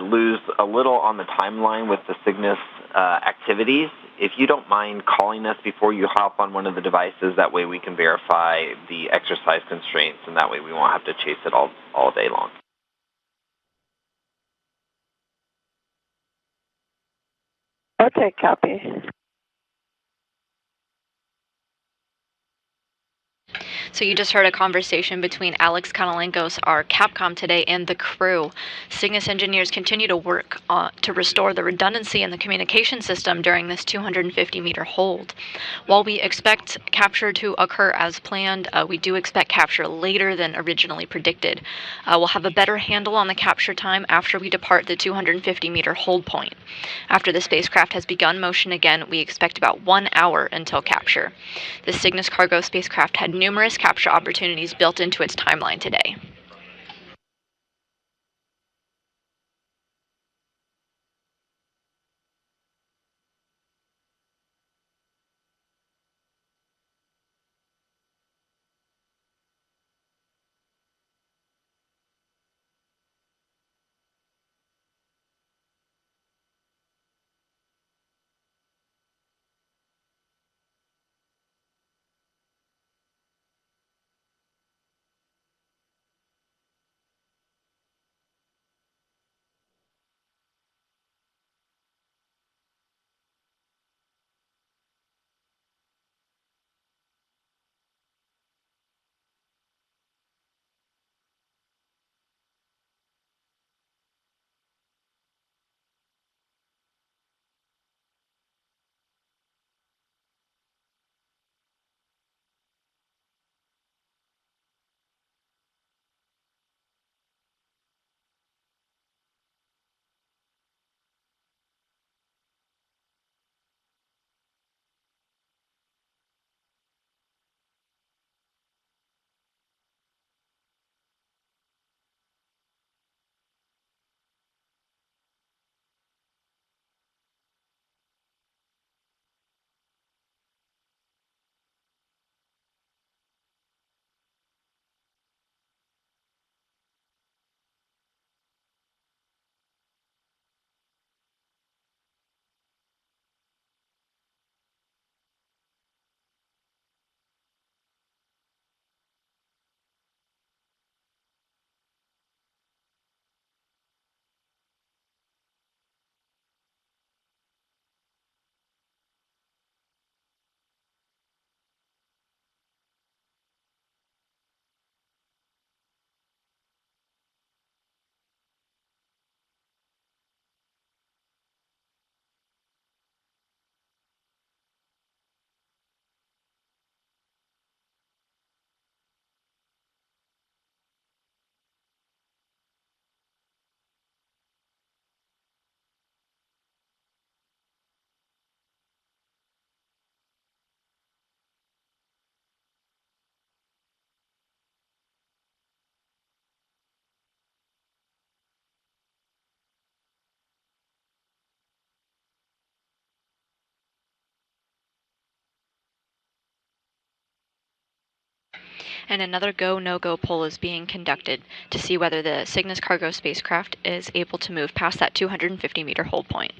Speaker 8: lose a little on the timeline with the Cygnus activities, if you don't mind calling us before you hop on one of the devices, that way we can verify the exercise constraints, and that way we won't have to chase it all day long.
Speaker 9: Okay, copy.
Speaker 7: So you just heard a conversation between Alex Kanalenkos, our Capcom today, and the crew. Cygnus engineers continue to work to restore the redundancy in the communication system during this 250-meter hold. While we expect capture to occur as planned, we do expect capture later than originally predicted. We'll have a better handle on the capture time after we depart the 250-meter hold point. After the spacecraft has begun motion again, we expect about 1 hour until capture. The Cygnus cargo spacecraft had numerous capture opportunities built into its timeline today. And another go, no-go poll is being conducted to see whether the Cygnus cargo spacecraft is able to move past that 250-meter hold point.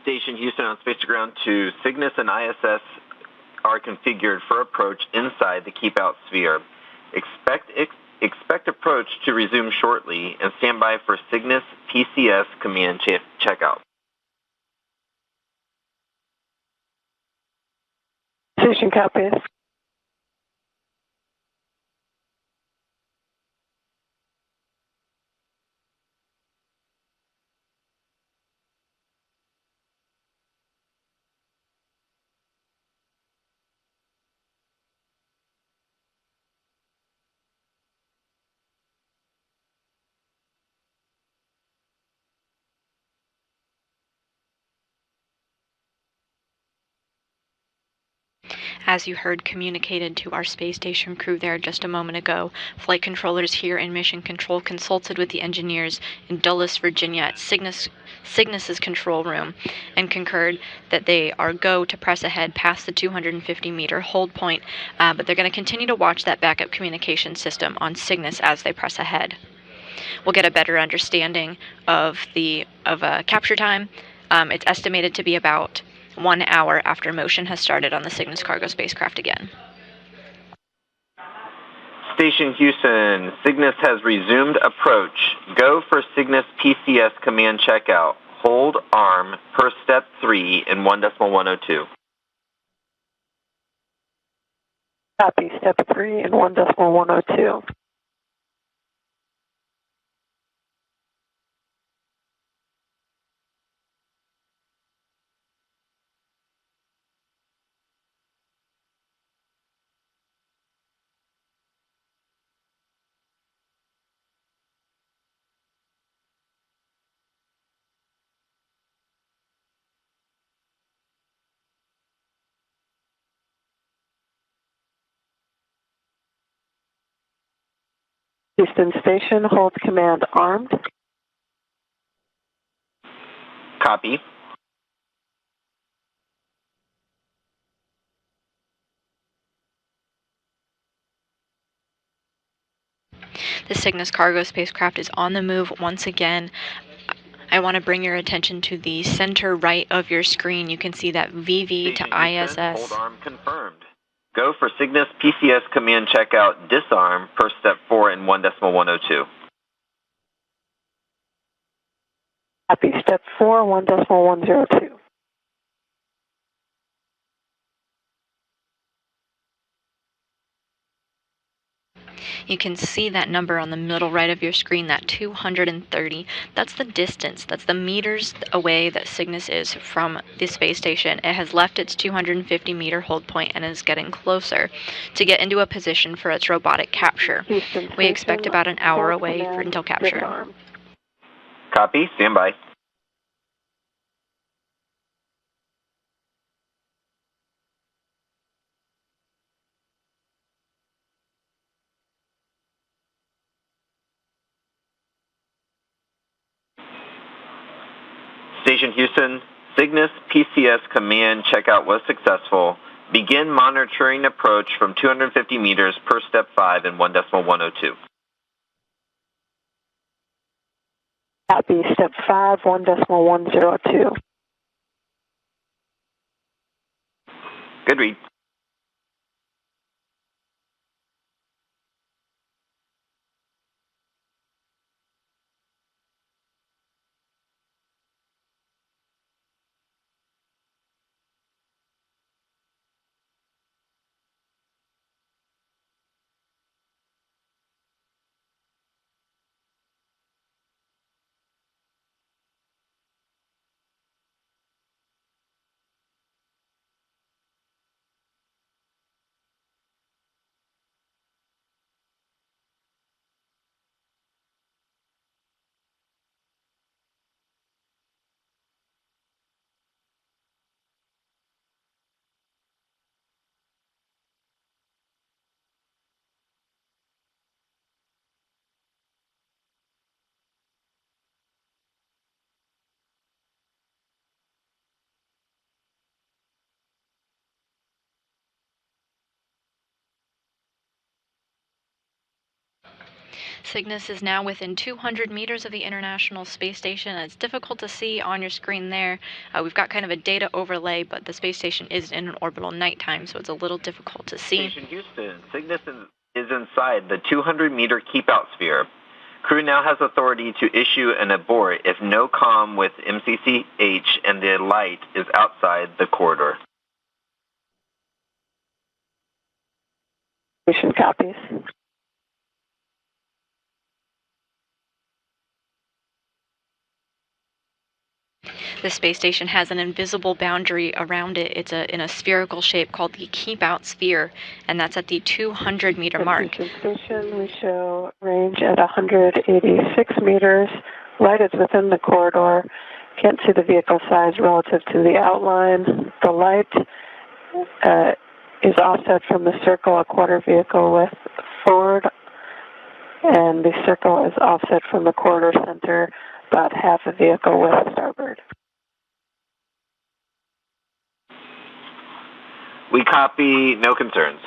Speaker 8: Station Houston on Space to Ground 2. Cygnus and ISS are configured for approach inside the keep out sphere. Expect approach to resume shortly and stand by for Cygnus PCS command checkout.
Speaker 9: Station copies.
Speaker 7: As you heard communicated to our space station crew there just a moment ago, flight controllers here in Mission Control consulted with the engineers in Dulles, Virginia at Cygnus's control room and concurred that they are go to press ahead past the 250-meter hold point, but they're going to continue to watch that backup communication system on Cygnus as they press ahead. We'll get a better understanding of capture time. It's estimated to be about 1 hour after motion has started on the Cygnus cargo spacecraft again.
Speaker 8: Station Houston, Cygnus has resumed approach. Go for Cygnus PCS command checkout. Hold arm per step 3 in 1.102.
Speaker 9: Copy, step 3 in 1.102. Houston Station, hold command armed.
Speaker 8: Copy.
Speaker 7: The Cygnus cargo spacecraft is on the move once again. I want to bring your attention to the center right of your screen. You can see that VV
Speaker 8: Station
Speaker 7: to ISS.
Speaker 8: Houston, hold arm confirmed. Go for Cygnus PCS command checkout disarm per step 4 in 1.102.
Speaker 9: Copy, step 4, 1.102.
Speaker 7: You can see that number on the middle right of your screen, that 230. That's the distance, that's the meters away that Cygnus is from the space station. It has left its 250-meter hold point and is getting closer to get into a position for its robotic capture. We expect about an hour away until capture.
Speaker 8: Copy. Stand by. Station Houston, Cygnus PCS command checkout was successful. Begin monitoring approach from 250 meters per step 5 in 1.102.
Speaker 9: Copy. Step 5, 1.102.
Speaker 8: Good read.
Speaker 7: Cygnus is now within 200 meters of the International Space Station. It's difficult to see on your screen there. We've got kind of a data overlay, but the space station is in an orbital nighttime, so it's a little difficult to see.
Speaker 8: Station Houston, Cygnus is inside the 200-meter keep-out sphere. Crew now has authority to issue an abort if no comm with MCCH and the light is outside the corridor.
Speaker 9: Station copies.
Speaker 7: The space station has an invisible boundary around it. It's in a spherical shape called the keep-out sphere, and that's at the 200-meter mark.
Speaker 9: Station, we show range at 186 meters. Light is within the corridor. Can't see the vehicle size relative to the outline. The light is offset from the circle a quarter vehicle with forward, and the circle is offset from the corridor center about half a vehicle with starboard.
Speaker 8: We copy, no concerns.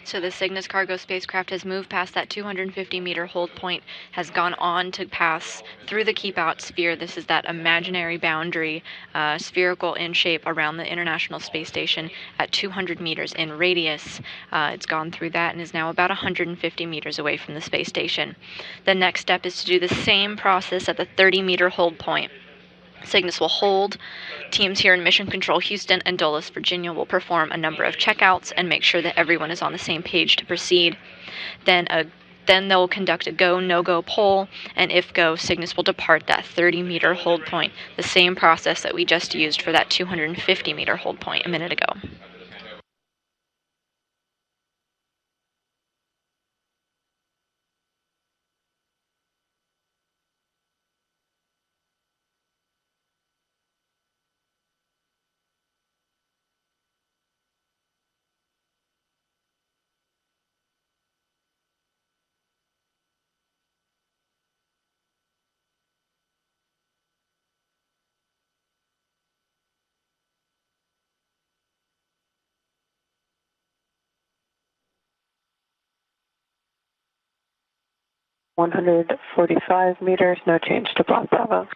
Speaker 7: So the Cygnus cargo spacecraft has moved past that 250-meter hold point, has gone on to pass through the keep-out sphere. This is that imaginary boundary, spherical in shape around the International Space Station at 200 meters in radius. It's gone through that and is now about 150 meters away from the space station. The next step is to do the same process at the 30-meter hold point. Cygnus will hold. Teams here in Mission Control Houston and Dulles, Virginia will perform a number of checkouts and make sure that everyone is on the same page to proceed. Then they'll conduct a go, no-go poll, and if go, Cygnus will depart that 30-meter hold point, the same process that we just used for that 250-meter hold point a minute ago.
Speaker 9: $145, no change to block Bravo.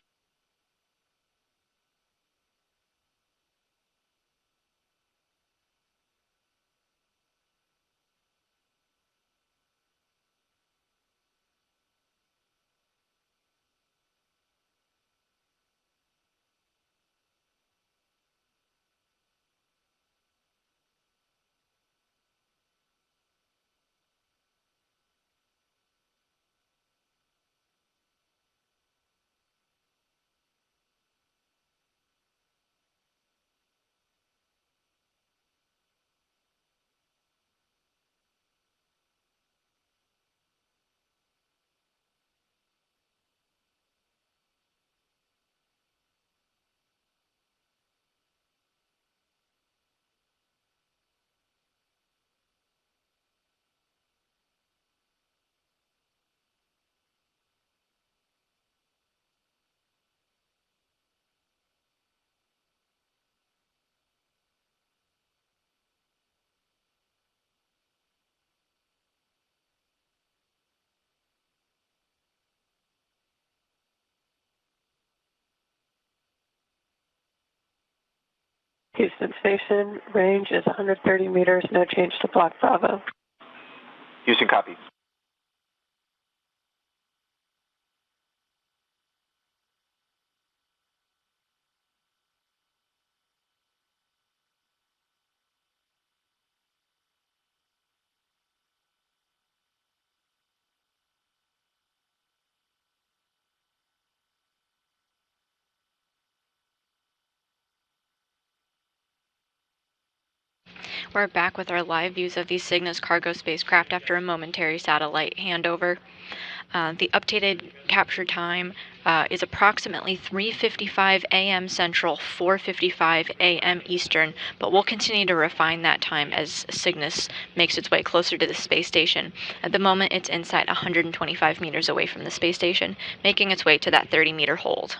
Speaker 9: Houston Station, range is 130 meters, no change to block Bravo.
Speaker 8: Houston copies.
Speaker 7: We're back with our live views of the Cygnus cargo spacecraft after a momentary satellite handover. The updated capture time is approximately 3:55 a.m. Central, 4:55 a.m. Eastern, but we'll continue to refine that time as Cygnus makes its way closer to the space station. At the moment, it's inside 125 meters away from the space station, making its way to that 30-meter hold.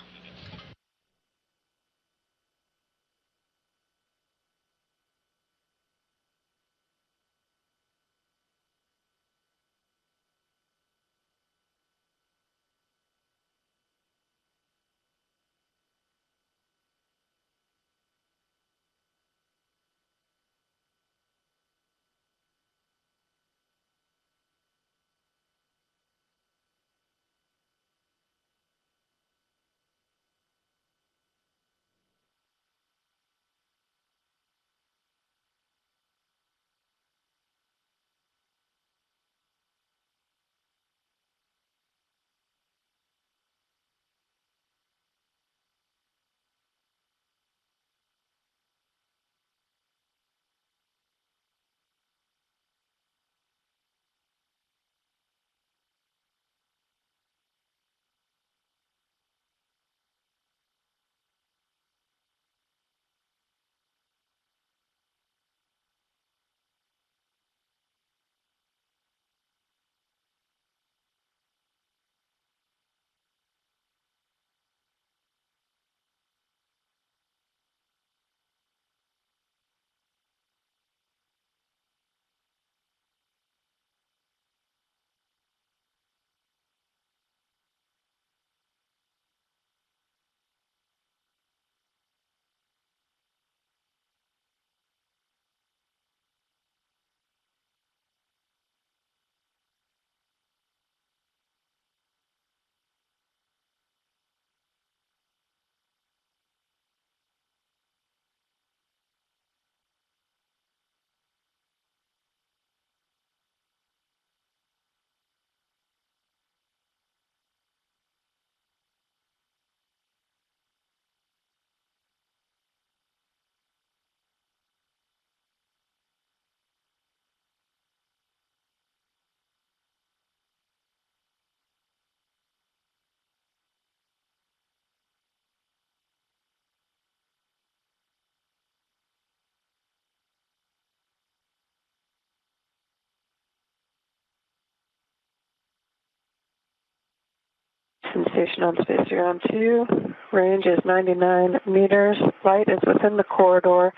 Speaker 9: Initiation station on Space Ground 2. Range is 99 meters. Light is within the corridor.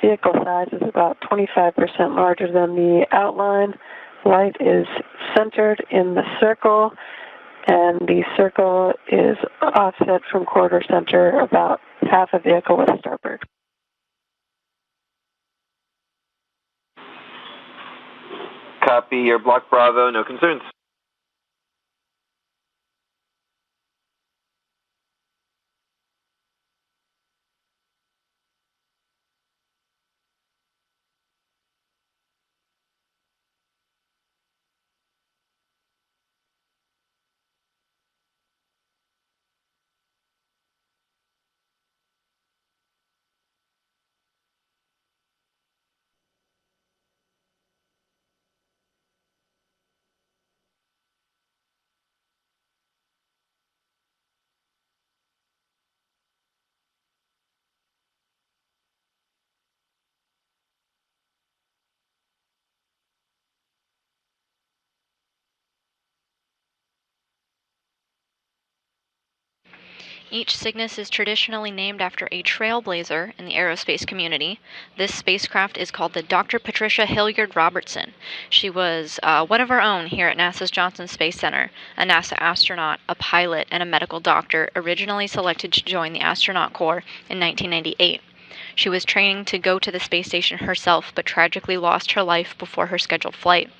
Speaker 9: Vehicle size is about 25% larger than the outline. Light is centered in the circle, and the circle is offset from corridor center about half a vehicle with starboard.
Speaker 8: Copy your block Bravo, no concerns.
Speaker 7: Each Cygnus is traditionally named after a trailblazer in the aerospace community. This spacecraft is called the Dr. Patricia Hilliard Robertson. She was one of our own here at NASA's Johnson Space Center, a NASA astronaut, a pilot, and a medical doctor, originally selected to join the astronaut corps in 1998. She was training to go to the space station herself, but tragically lost her life before her scheduled flight.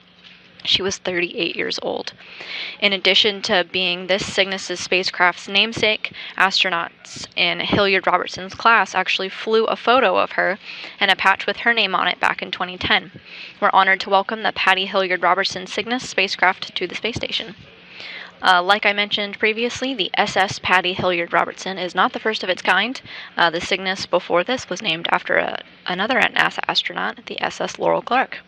Speaker 7: She was 38 years old. In addition to being this Cygnus' spacecraft's namesake, astronauts in Hilliard Robertson's class actually flew a photo of her and a patch with her name on it back in 2010. We're honored to welcome the Patty Hilliard Robertson Cygnus spacecraft to the space station. Like I mentioned previously, the SS Patty Hilliard Robertson is not the first of its kind. The Cygnus before this was named after another NASA astronaut, the SS Laurel Clark.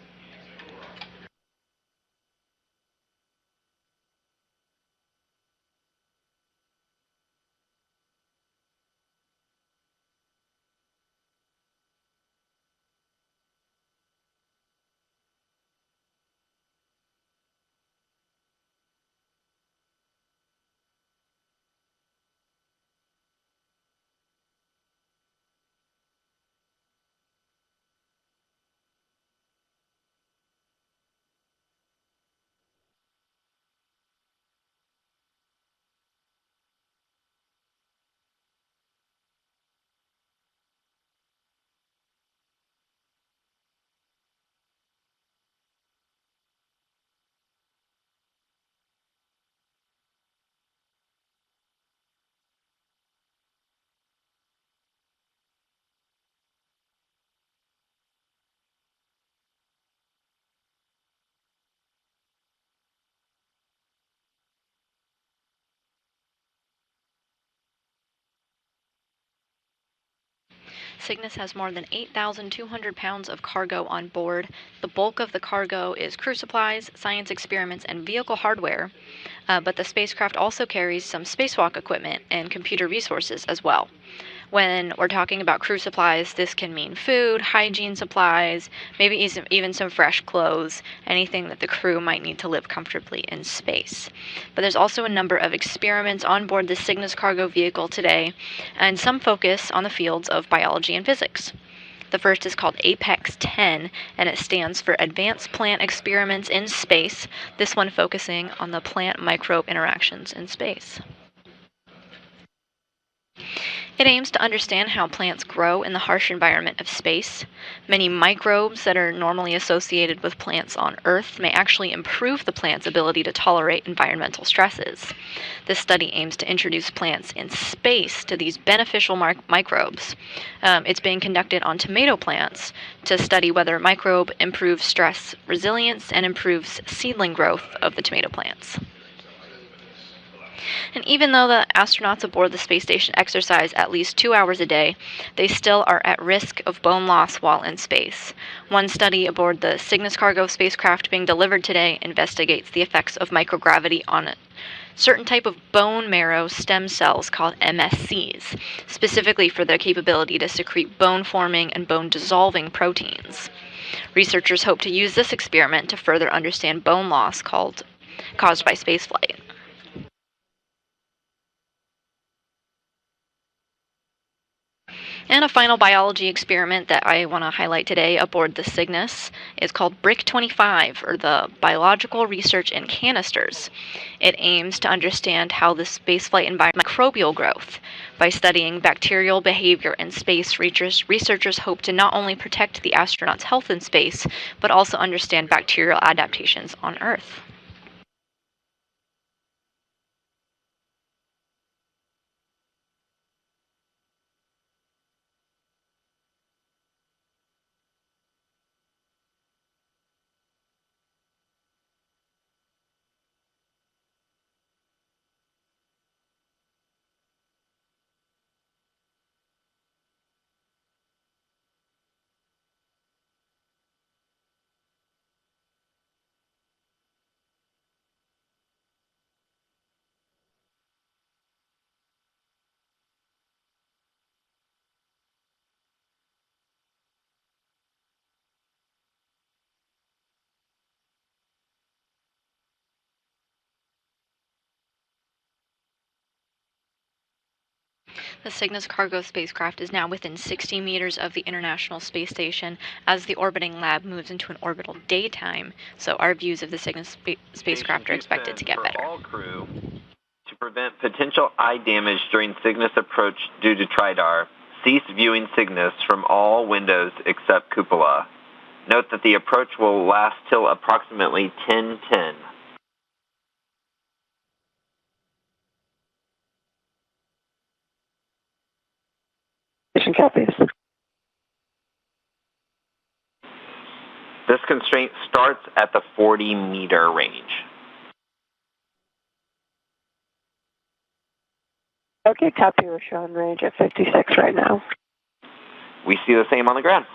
Speaker 7: Cygnus has more than 8,200 pounds of cargo on board. The bulk of the cargo is crew supplies, science experiments, and vehicle hardware, but the spacecraft also carries some spacewalk equipment and computer resources as well. When we're talking about crew supplies, this can mean food, hygiene supplies, maybe even some fresh clothes, anything that the crew might need to live comfortably in space. But there's also a number of experiments on board the Cygnus cargo vehicle today, and some focus on the fields of biology and physics. The first is called APEX 10, and it stands for Advanced Plant Experiments in Space, this one focusing on the plant-microbe interactions in space. It aims to understand how plants grow in the harsh environment of space. Many microbes that are normally associated with plants on Earth may actually improve the plant's ability to tolerate environmental stresses. This study aims to introduce plants in space to these beneficial microbes. It's being conducted on tomato plants to study whether a microbe improves stress resilience and improves seedling growth of the tomato plants. And even though the astronauts aboard the space station exercise at least 2 hours a day, they still are at risk of bone loss while in space. One study aboard the Cygnus cargo spacecraft being delivered today investigates the effects of microgravity on a certain type of bone marrow stem cells called MSCs, specifically for their capability to secrete bone-forming and bone-dissolving proteins. Researchers hope to use this experiment to further understand bone loss caused by spaceflight. And a final biology experiment that I want to highlight today aboard the Cygnus is called BRIC 25, or the Biological Research in Canisters. It aims to understand how the spaceflight environment microbial growth. By studying bacterial behavior in space, researchers hope to not only protect the astronauts' health in space, but also understand bacterial adaptations on Earth. The Cygnus cargo spacecraft is now within 60 meters of the International Space Station as the orbiting lab moves into an orbital daytime, so our views of the Cygnus spacecraft are expected to get better.
Speaker 8: For all crew, to prevent potential eye damage during Cygnus approach due to TRIDAR, cease viewing Cygnus from all windows except cupola. Note that the approach will last till approximately 10:10.
Speaker 9: Station copies.
Speaker 8: This constraint starts at the 40-meter range.
Speaker 9: Okay, copy. We're showing range at 56 right now.
Speaker 8: We see the same on the ground.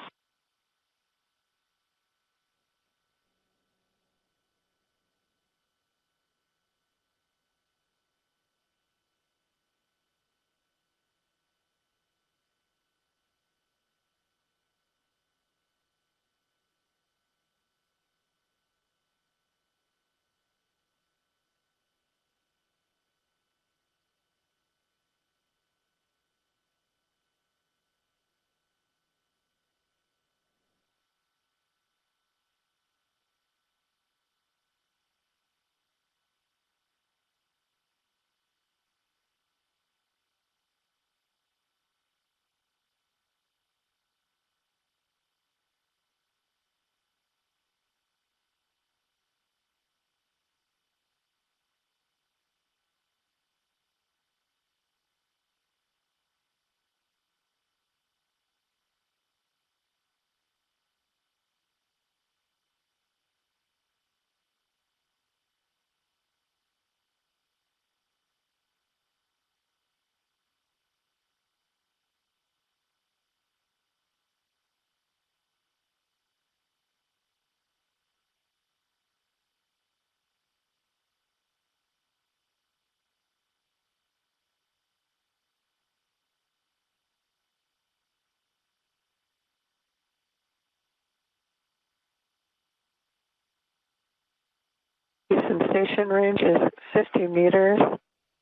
Speaker 9: Houston station range is 50 meters.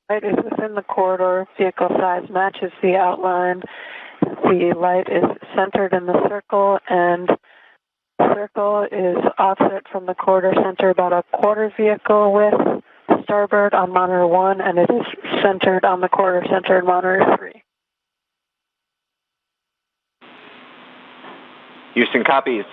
Speaker 9: Light is within the corridor. Vehicle size matches the outline. The light is centered in the circle, and the circle is offset from the corridor center about a quarter vehicle width starboard on monitor 1, and it is centered on the corridor center in monitor 3.
Speaker 8: Houston copies.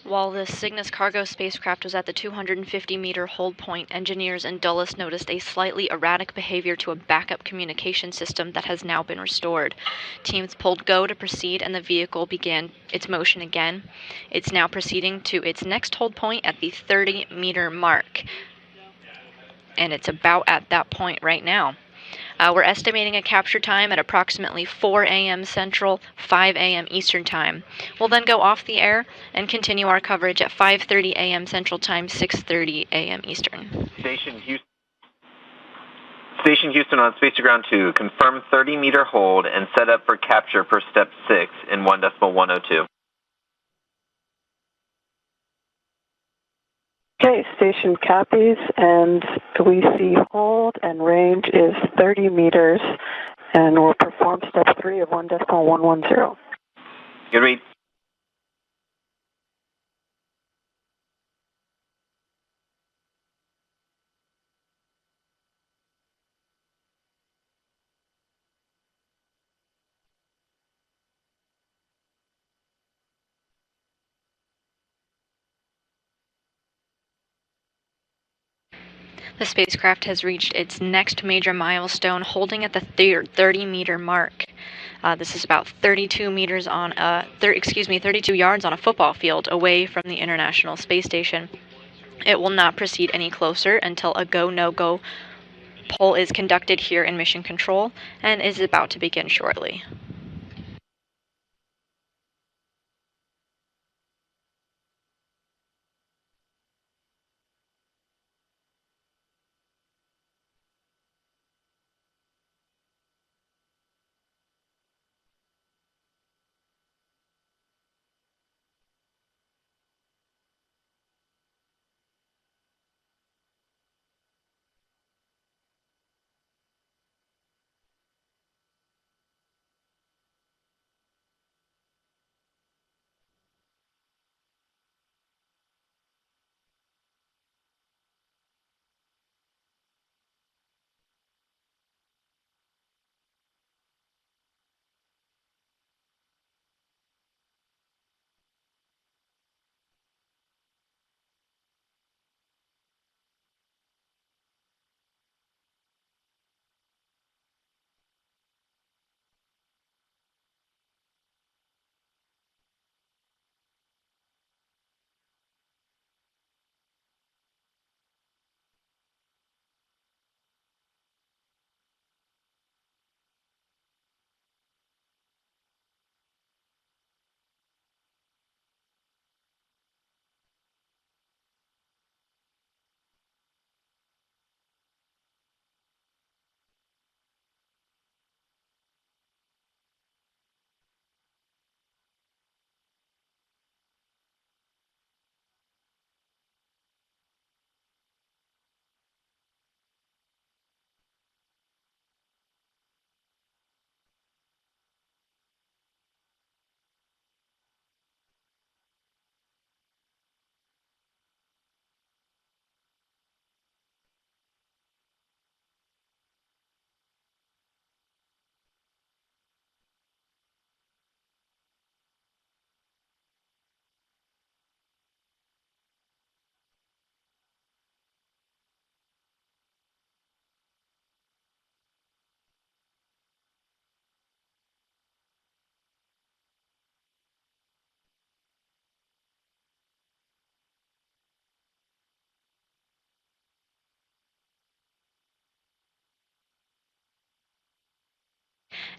Speaker 7: While the Cygnus cargo spacecraft was at the 250-meter hold point, engineers in Dulles noticed a slightly erratic behavior to a backup communication system that has now been restored. Teams pulled go to proceed, and the vehicle began its motion again. It's now proceeding to its next hold point at the 30-meter mark, and it's about at that point right now. We're estimating a capture time at approximately 4 a.m. Central, 5 a.m. Eastern Time. We'll then go off the air and continue our coverage at 5:30 a.m. Central Time, 6:30 a.m. Eastern.
Speaker 8: Station Houston on Space to Ground 2. Confirm 30-meter hold and set up for capture per step 6 in 1.102.
Speaker 9: Okay, station copies, and we see hold and range is 30 meters, and we'll perform step 3 of 1.110.
Speaker 8: Good read.
Speaker 7: The spacecraft has reached its next major milestone, holding at the 30-meter mark. This is about 32 meters on 32 yards on a football field away from the International Space Station. It will not proceed any closer until a go-no-go poll is conducted here in Mission Control and is about to begin shortly.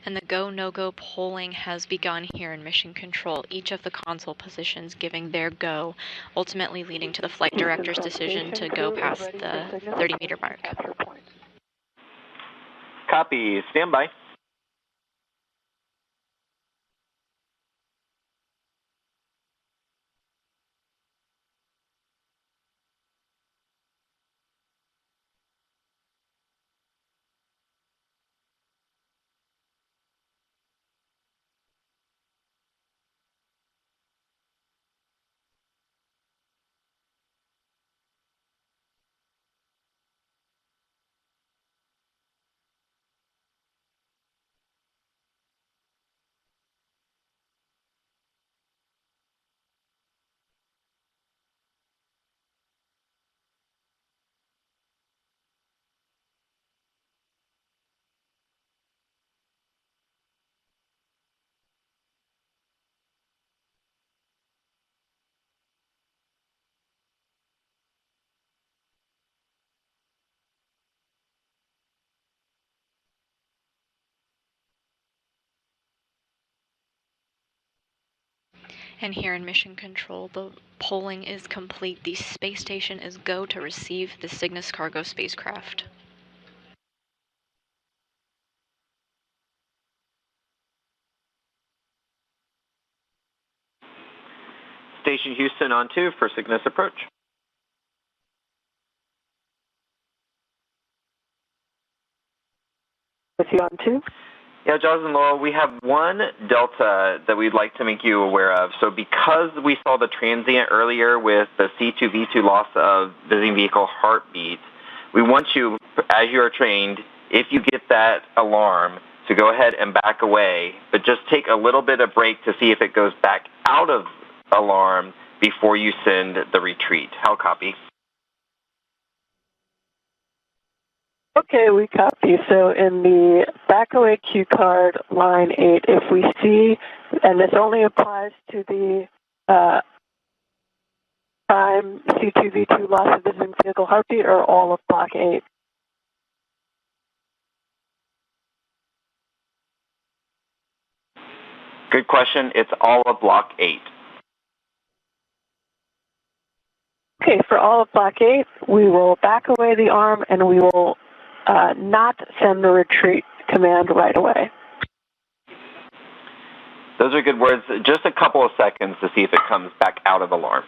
Speaker 7: And the go-no-go polling has begun here in Mission Control, each of the console positions giving their go, ultimately leading to the flight director's decision to go past the 30-meter mark.
Speaker 8: Copy. Stand by.
Speaker 7: And here in Mission Control, the polling is complete. The space station is go to receive the Cygnus cargo spacecraft.
Speaker 8: Station Houston on 2 for Cygnus approach.
Speaker 9: With you on 2?
Speaker 8: Yeah, Jaws and Laurel, we have one delta that we'd like to make you aware of. So because we saw the transient earlier with the C2V2 loss of visiting vehicle heartbeat, we want you, as you are trained, if you get that alarm, to go ahead and back away, but just take a little bit of break to see if it goes back out of alarm before you send the retreat. How copy?
Speaker 9: Okay, we copy. So in the back away cue card, line 8, if we see, and this only applies to the prime C2V2 loss of visiting vehicle heartbeat or all of block 8?
Speaker 8: Good question. It's all of block 8.
Speaker 9: Okay, for all of block 8, we will back away the arm and we will not send the retreat command right away.
Speaker 8: Those are good words. Just a couple of seconds to see if it comes back out of alarm.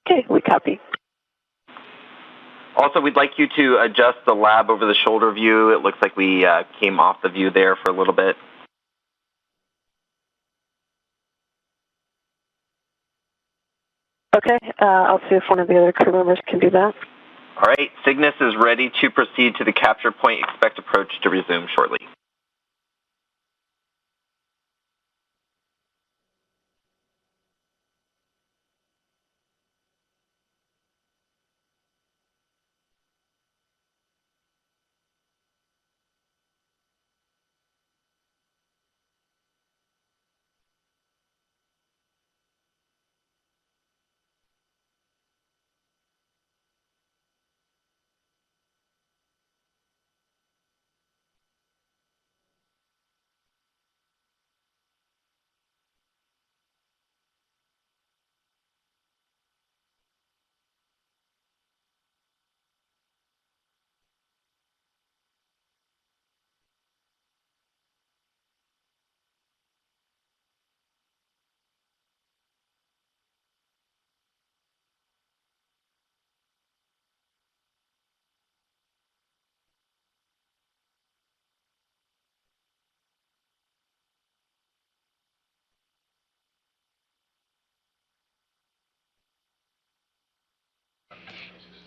Speaker 9: Okay, we copy.
Speaker 8: Also, we'd like you to adjust the lab over the shoulder view. It looks like we came off the view there for a little bit.
Speaker 9: Okay, I'll see if one of the other crew members can do that.
Speaker 8: All right, Cygnus is ready to proceed to the capture point. Expect approach to resume shortly.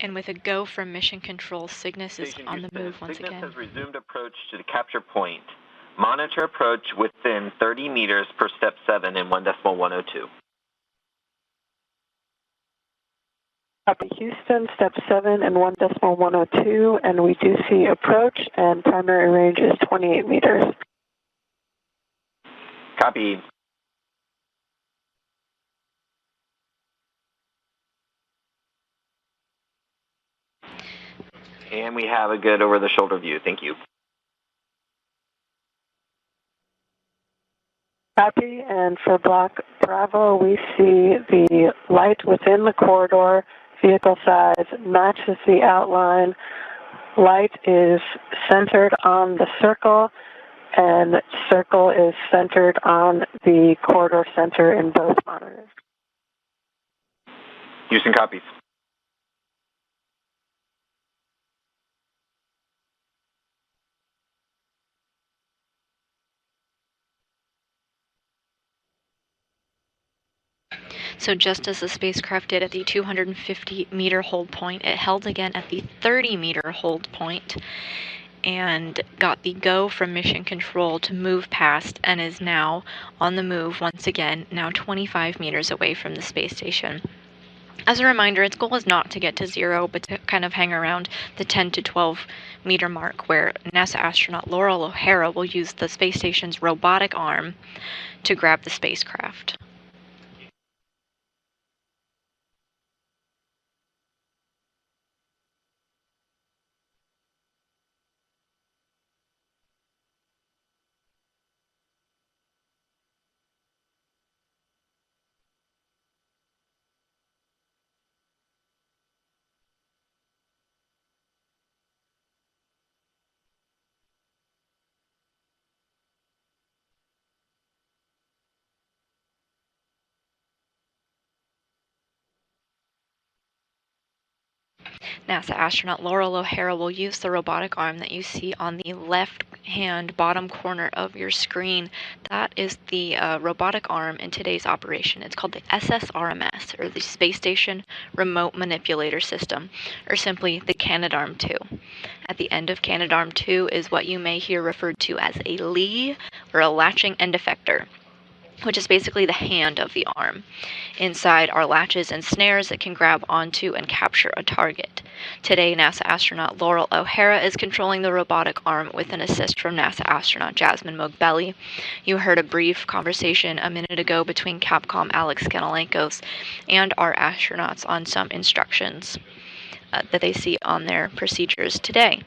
Speaker 7: And with a go from Mission Control, Cygnus is
Speaker 8: Station
Speaker 7: on the
Speaker 8: Houston,
Speaker 7: move once
Speaker 8: Cygnus
Speaker 7: again.
Speaker 8: has resumed approach to the capture point. Monitor approach within 30 meters per step 7 in 1.102.
Speaker 9: Copy Houston, step 7 and 1.102, and we do see approach, and primary range is 28 meters.
Speaker 8: Copy. And we have a good over-the-shoulder view. Thank you.
Speaker 9: Copy, and for block Bravo, we see the light within the corridor, vehicle size matches the outline. Light is centered on the circle, and circle is centered on the corridor center in both monitors.
Speaker 8: Houston copies.
Speaker 7: So just as the spacecraft did at the 250-meter hold point, it held again at the 30-meter hold point and got the go from Mission Control to move past and is now on the move once again, now 25 meters away from the space station. As a reminder, its goal is not to get to 0, but to kind of hang around the 10 to 12 meter mark, where NASA astronaut Laurel O'Hara will use the space station's robotic arm to grab the spacecraft. NASA astronaut Laurel O'Hara will use the robotic arm that you see on the left-hand bottom corner of your screen. That is the robotic arm in today's operation. It's called the SSRMS, or the Space Station Remote Manipulator System, or simply the Canadarm2. At the end of Canadarm2 is what you may hear referred to as a lee, or a latching end effector, which is basically the hand of the arm. Inside are latches and snares that can grab onto and capture a target. Today, NASA astronaut Laurel O'Hara is controlling the robotic arm with an assist from NASA astronaut Jasmine Mogbelli. You heard a brief conversation a minute ago between Capcom Alex Kanalenkos and our astronauts on some instructions that they see on their procedures today.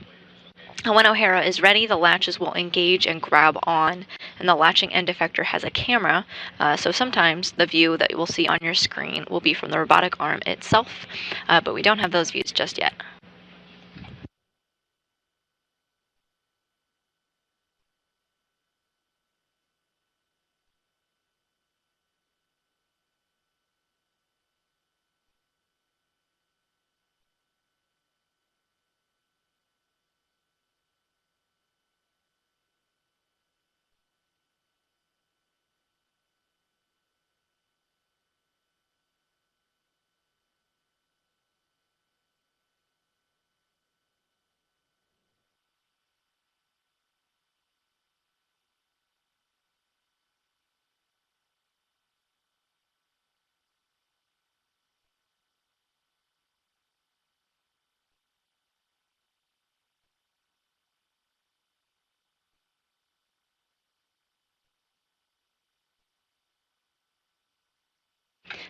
Speaker 7: And when O'Hara is ready, the latches will engage and grab on, and the latching end effector has a camera, so sometimes the view that you will see on your screen will be from the robotic arm itself, but we don't have those views just yet.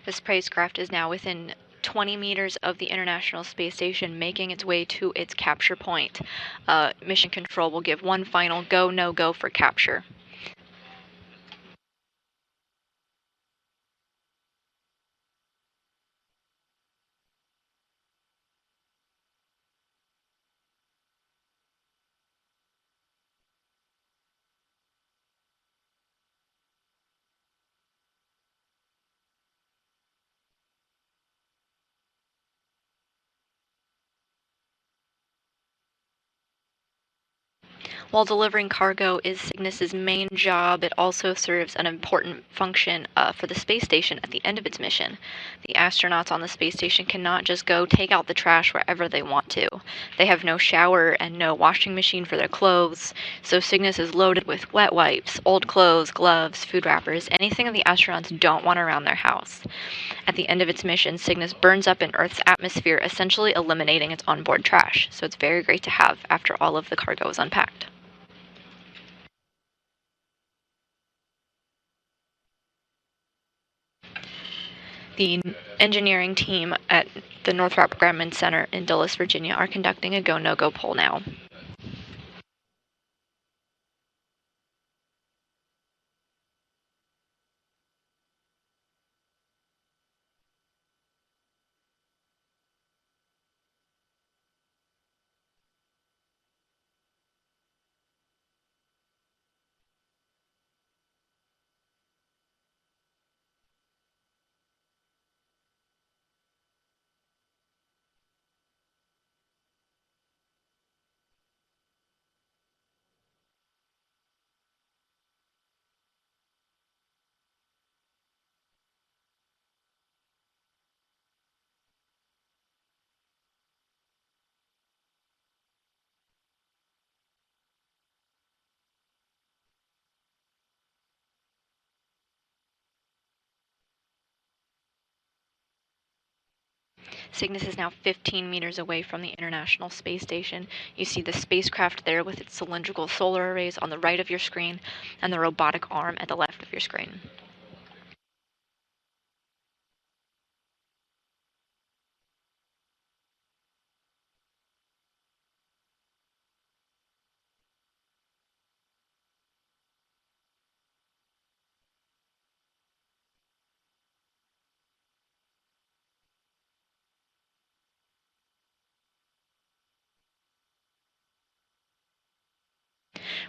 Speaker 7: The spacecraft is now within 20 meters of the International Space Station, making its way to its capture point. Mission Control will give one final go, no-go for capture. While delivering cargo is Cygnus's main job, it also serves an important function for the space station at the end of its mission. The astronauts on the space station cannot just go take out the trash wherever they want to. They have no shower and no washing machine for their clothes, so Cygnus is loaded with wet wipes, old clothes, gloves, food wrappers, anything the astronauts don't want around their house. At the end of its mission, Cygnus burns up in Earth's atmosphere, essentially eliminating its onboard trash, so it's very great to have after all of the cargo is unpacked. The engineering team at the Northrop Grumman Center in Dulles, Virginia, are conducting a go, no-go poll now. Cygnus is now 15 meters away from the International Space Station. You see the spacecraft there with its cylindrical solar arrays on the right of your screen, and the robotic arm at the left of your screen.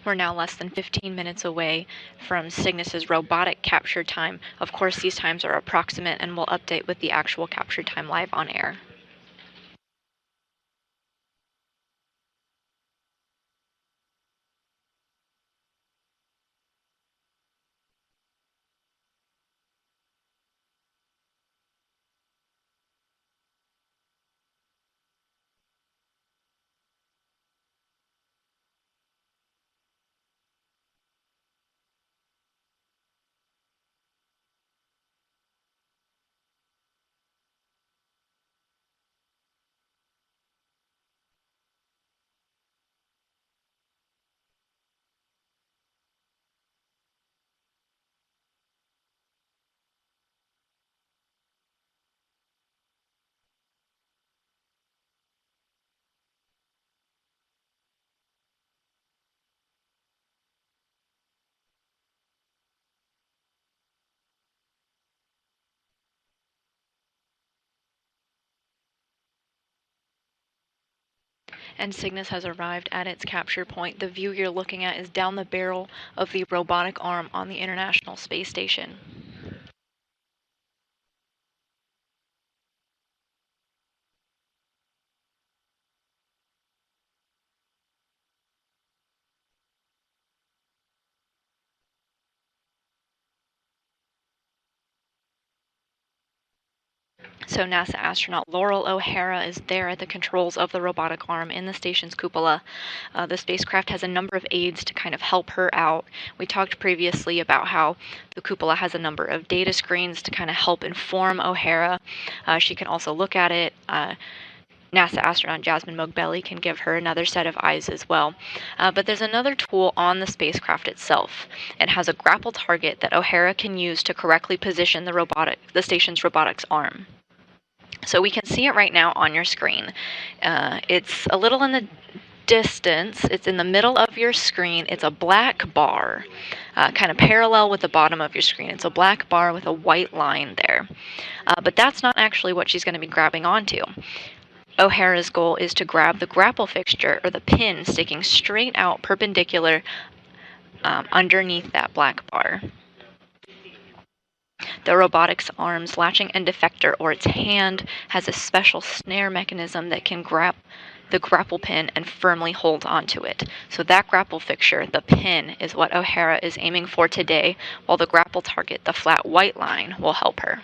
Speaker 7: We're now less than 15 minutes away from Cygnus's robotic capture time. Of course, these times are approximate, and we'll update with the actual capture time live on air. And Cygnus has arrived at its capture point. The view you're looking at is down the barrel of the robotic arm on the International Space Station. So NASA astronaut Laurel O'Hara is there at the controls of the robotic arm in the station's cupola. The spacecraft has a number of aids to kind of help her out. We talked previously about how the cupola has a number of data screens to kind of help inform O'Hara. She can also look at it. NASA astronaut Jasmine Mogbelli can give her another set of eyes as well. But there's another tool on the spacecraft itself. It has a grapple target that O'Hara can use to correctly position the station's robotics arm. So we can see it right now on your screen. It's a little in the distance. It's in the middle of your screen. It's a black bar, kind of parallel with the bottom of your screen. It's a black bar with a white line there. But that's not actually what she's going to be grabbing onto. O'Hara's goal is to grab the grapple fixture, or the pin, sticking straight out perpendicular underneath that black bar. The robotics arm's latching end effector, or its hand, has a special snare mechanism that can grab the grapple pin and firmly hold onto it. So that grapple fixture, the pin, is what O'Hara is aiming for today, while the grapple target, the flat white line, will help her.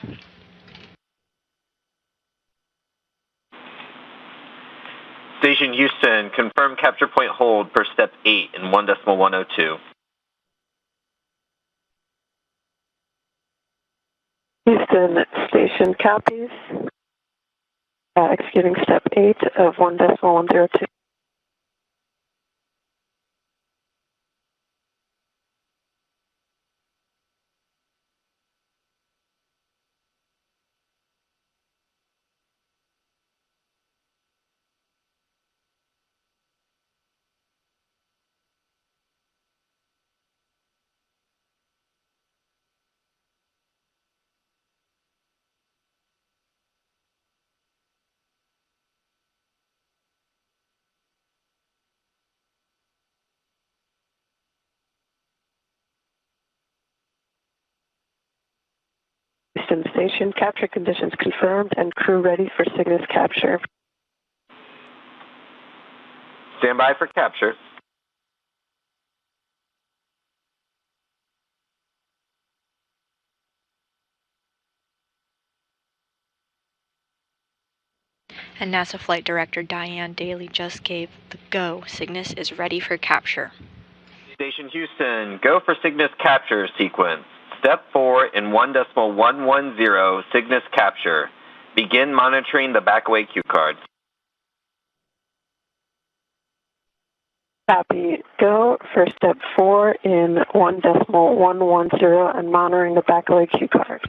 Speaker 8: Station Houston, confirm capture point hold per step 8 in 1.102.
Speaker 9: Houston Station copies. Executing step 8 of 1.102. Houston Station, capture conditions confirmed and crew ready for Cygnus capture.
Speaker 8: Stand by for capture.
Speaker 7: And NASA Flight Director Diane Daly just gave the go. Cygnus is ready for capture.
Speaker 8: Station Houston, go for Cygnus capture sequence. Step 4 in 1.110, Cygnus capture. Begin monitoring the backaway cue cards.
Speaker 9: Copy. Go for step 4 in 1.110 and monitoring the backaway cue card.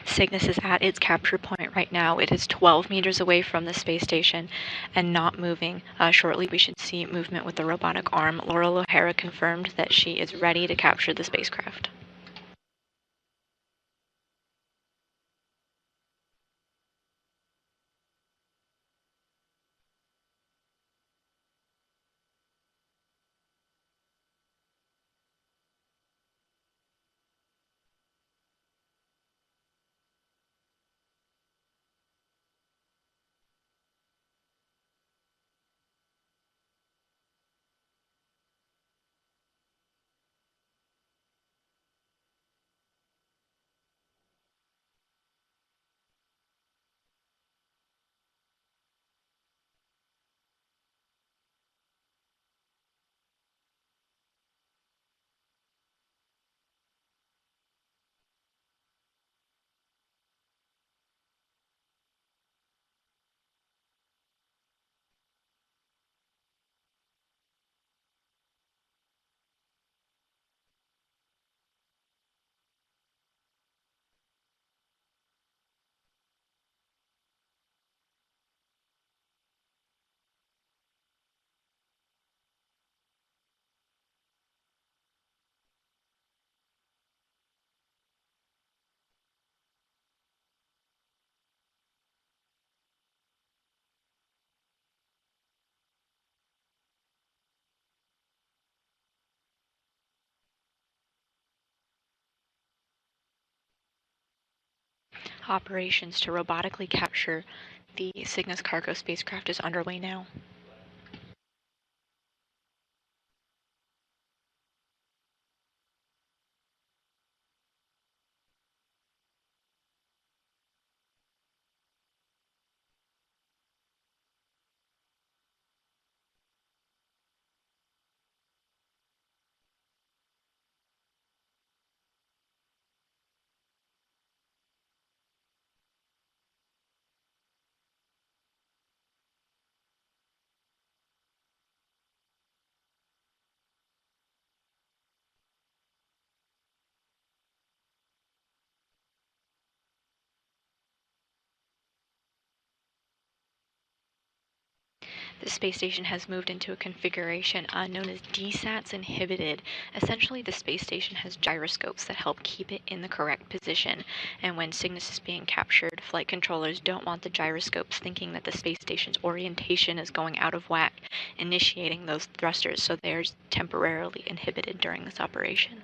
Speaker 7: Cygnus is at its capture point right now. It is 12 meters away from the space station and not moving. Shortly we should see movement with the robotic arm. Laurel O'Hara confirmed that she is ready to capture the spacecraft. Operations to robotically capture the Cygnus cargo spacecraft is underway now. The space station has moved into a configuration known as DSATS inhibited. Essentially, the space station has gyroscopes that help keep it in the correct position. And when Cygnus is being captured, flight controllers don't want the gyroscopes thinking that the space station's orientation is going out of whack, initiating those thrusters, so they're temporarily inhibited during this operation.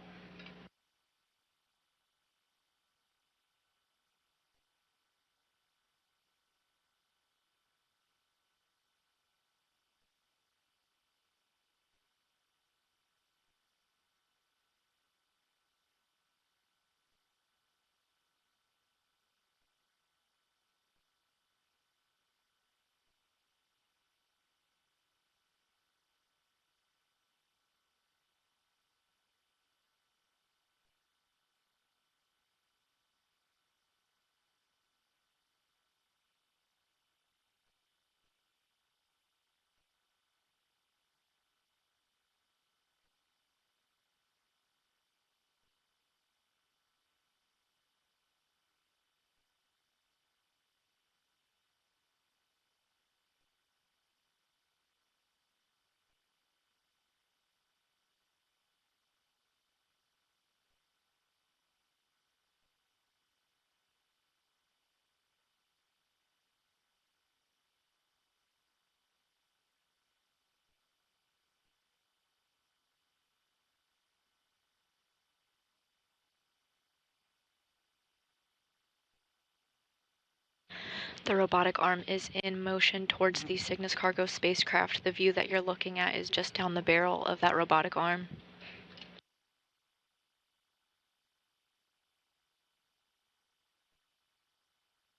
Speaker 7: The robotic arm is in motion towards the Cygnus cargo spacecraft. The view that you're looking at is just down the barrel of that robotic arm.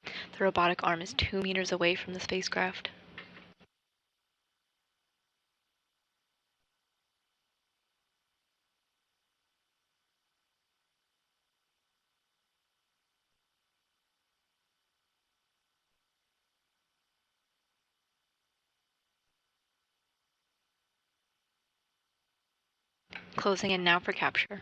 Speaker 7: The robotic arm is 2 meters away from the spacecraft. Closing in now for capture.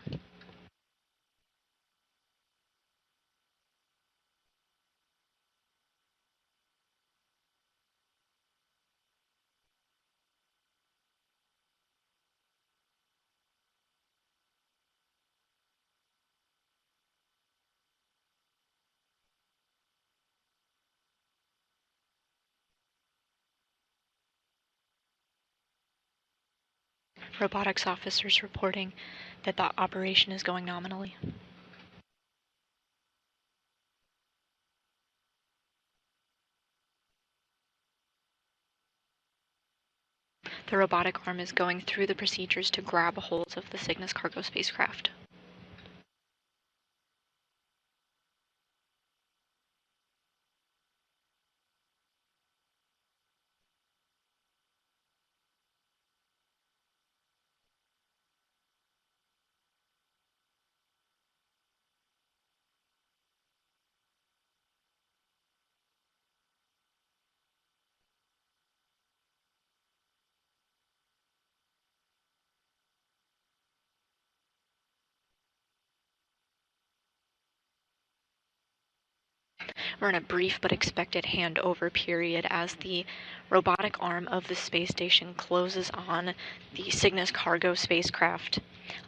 Speaker 7: Robotics officers reporting that the operation is going nominally. The robotic arm is going through the procedures to grab a hold of the Cygnus cargo spacecraft. We're in a brief but expected handover period as the robotic arm of the space station closes on the Cygnus cargo spacecraft.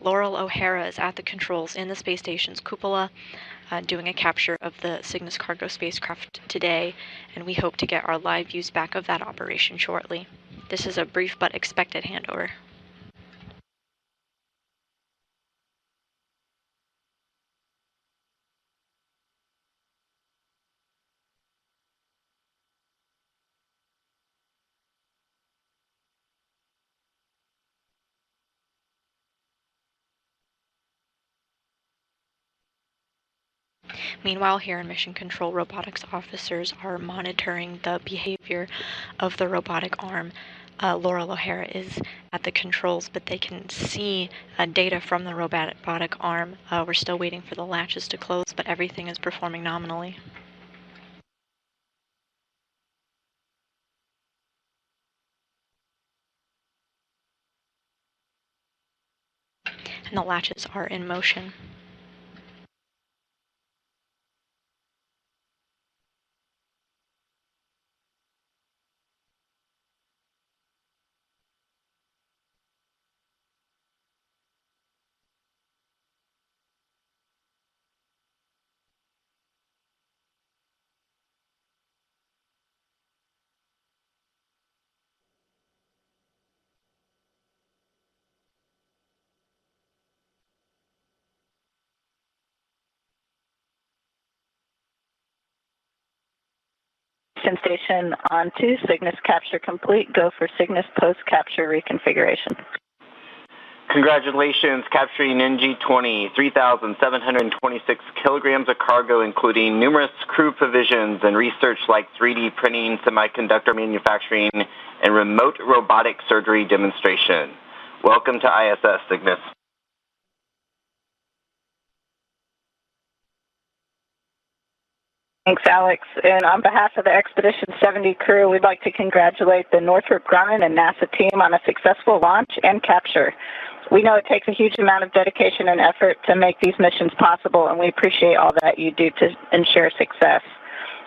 Speaker 7: Laurel O'Hara is at the controls in the space station's cupola, doing a capture of the Cygnus cargo spacecraft today, and we hope to get our live views back of that operation shortly. This is a brief but expected handover. Meanwhile, here in Mission Control, robotics officers are monitoring the behavior of the robotic arm. Laurel O'Hara is at the controls, but they can see data from the robotic arm. We're still waiting for the latches to close, but everything is performing nominally. And the latches are in motion.
Speaker 13: Station on 2, Cygnus capture complete. Go for Cygnus post-capture reconfiguration.
Speaker 8: Congratulations, capturing NG-20, 3,726 kilograms of cargo, including numerous crew provisions and research like 3D printing, semiconductor manufacturing, and remote robotic surgery demonstration. Welcome to ISS, Cygnus.
Speaker 13: Thanks, Alex. And on behalf of the Expedition 70 crew, we'd like to congratulate the Northrop Grumman and NASA team on a successful launch and capture. We know it takes a huge amount of dedication and effort to make these missions possible, and we appreciate all that you do to ensure success.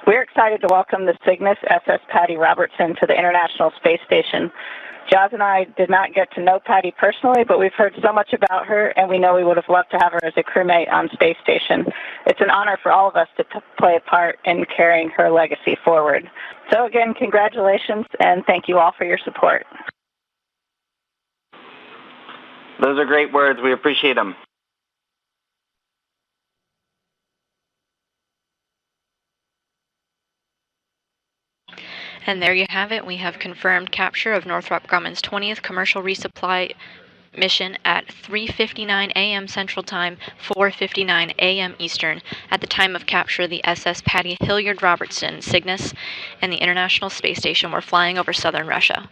Speaker 13: We're excited to welcome the Cygnus SS Patty Robertson to the International Space Station. Jaz and I did not get to know Patty personally, but we've heard so much about her, and we know we would have loved to have her as a crewmate on Space Station. It's an honor for all of us to play a part in carrying her legacy forward. So again, congratulations, and thank you all for your support.
Speaker 8: Those are great words. We appreciate them.
Speaker 7: And there you have it. We have confirmed capture of Northrop Grumman's 20th commercial resupply mission at 3:59 a.m. Central Time, 4:59 a.m. Eastern. At the time of capture, the SS Patty Hilliard Robertson Cygnus and the International Space Station were flying over southern Russia.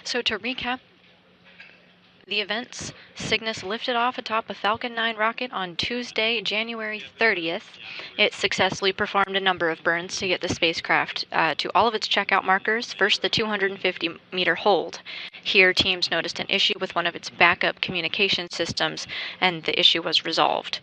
Speaker 7: So to recap the events, Cygnus lifted off atop a Falcon 9 rocket on Tuesday, January 30th. It successfully performed a number of burns to get the spacecraft to all of its checkout markers. First, the 250-meter hold. Here, teams noticed an issue with one of its backup communication systems, and the issue was resolved.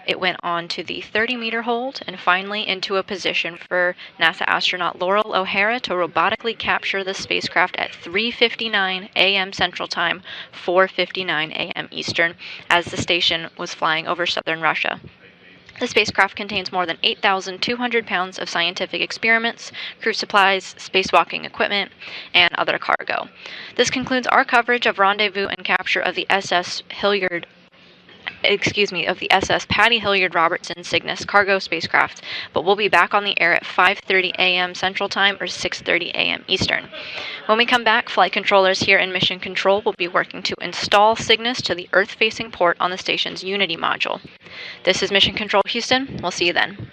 Speaker 7: It went on to the 30-meter hold and finally into a position for NASA astronaut Laurel O'Hara to robotically capture the spacecraft at 3:59 a.m. Central Time, 4:59 a.m. Eastern, as the station was flying over southern Russia. The spacecraft contains more than 8,200 pounds of scientific experiments, crew supplies, spacewalking equipment, and other cargo. This concludes our coverage of rendezvous and capture of the SS Patty Hilliard Robertson Cygnus cargo spacecraft, but we'll be back on the air at 5:30 a.m. Central Time or 6:30 a.m. Eastern. When we come back, flight controllers here in Mission Control will be working to install Cygnus to the Earth-facing port on the station's Unity module. This is Mission Control Houston. We'll see you then.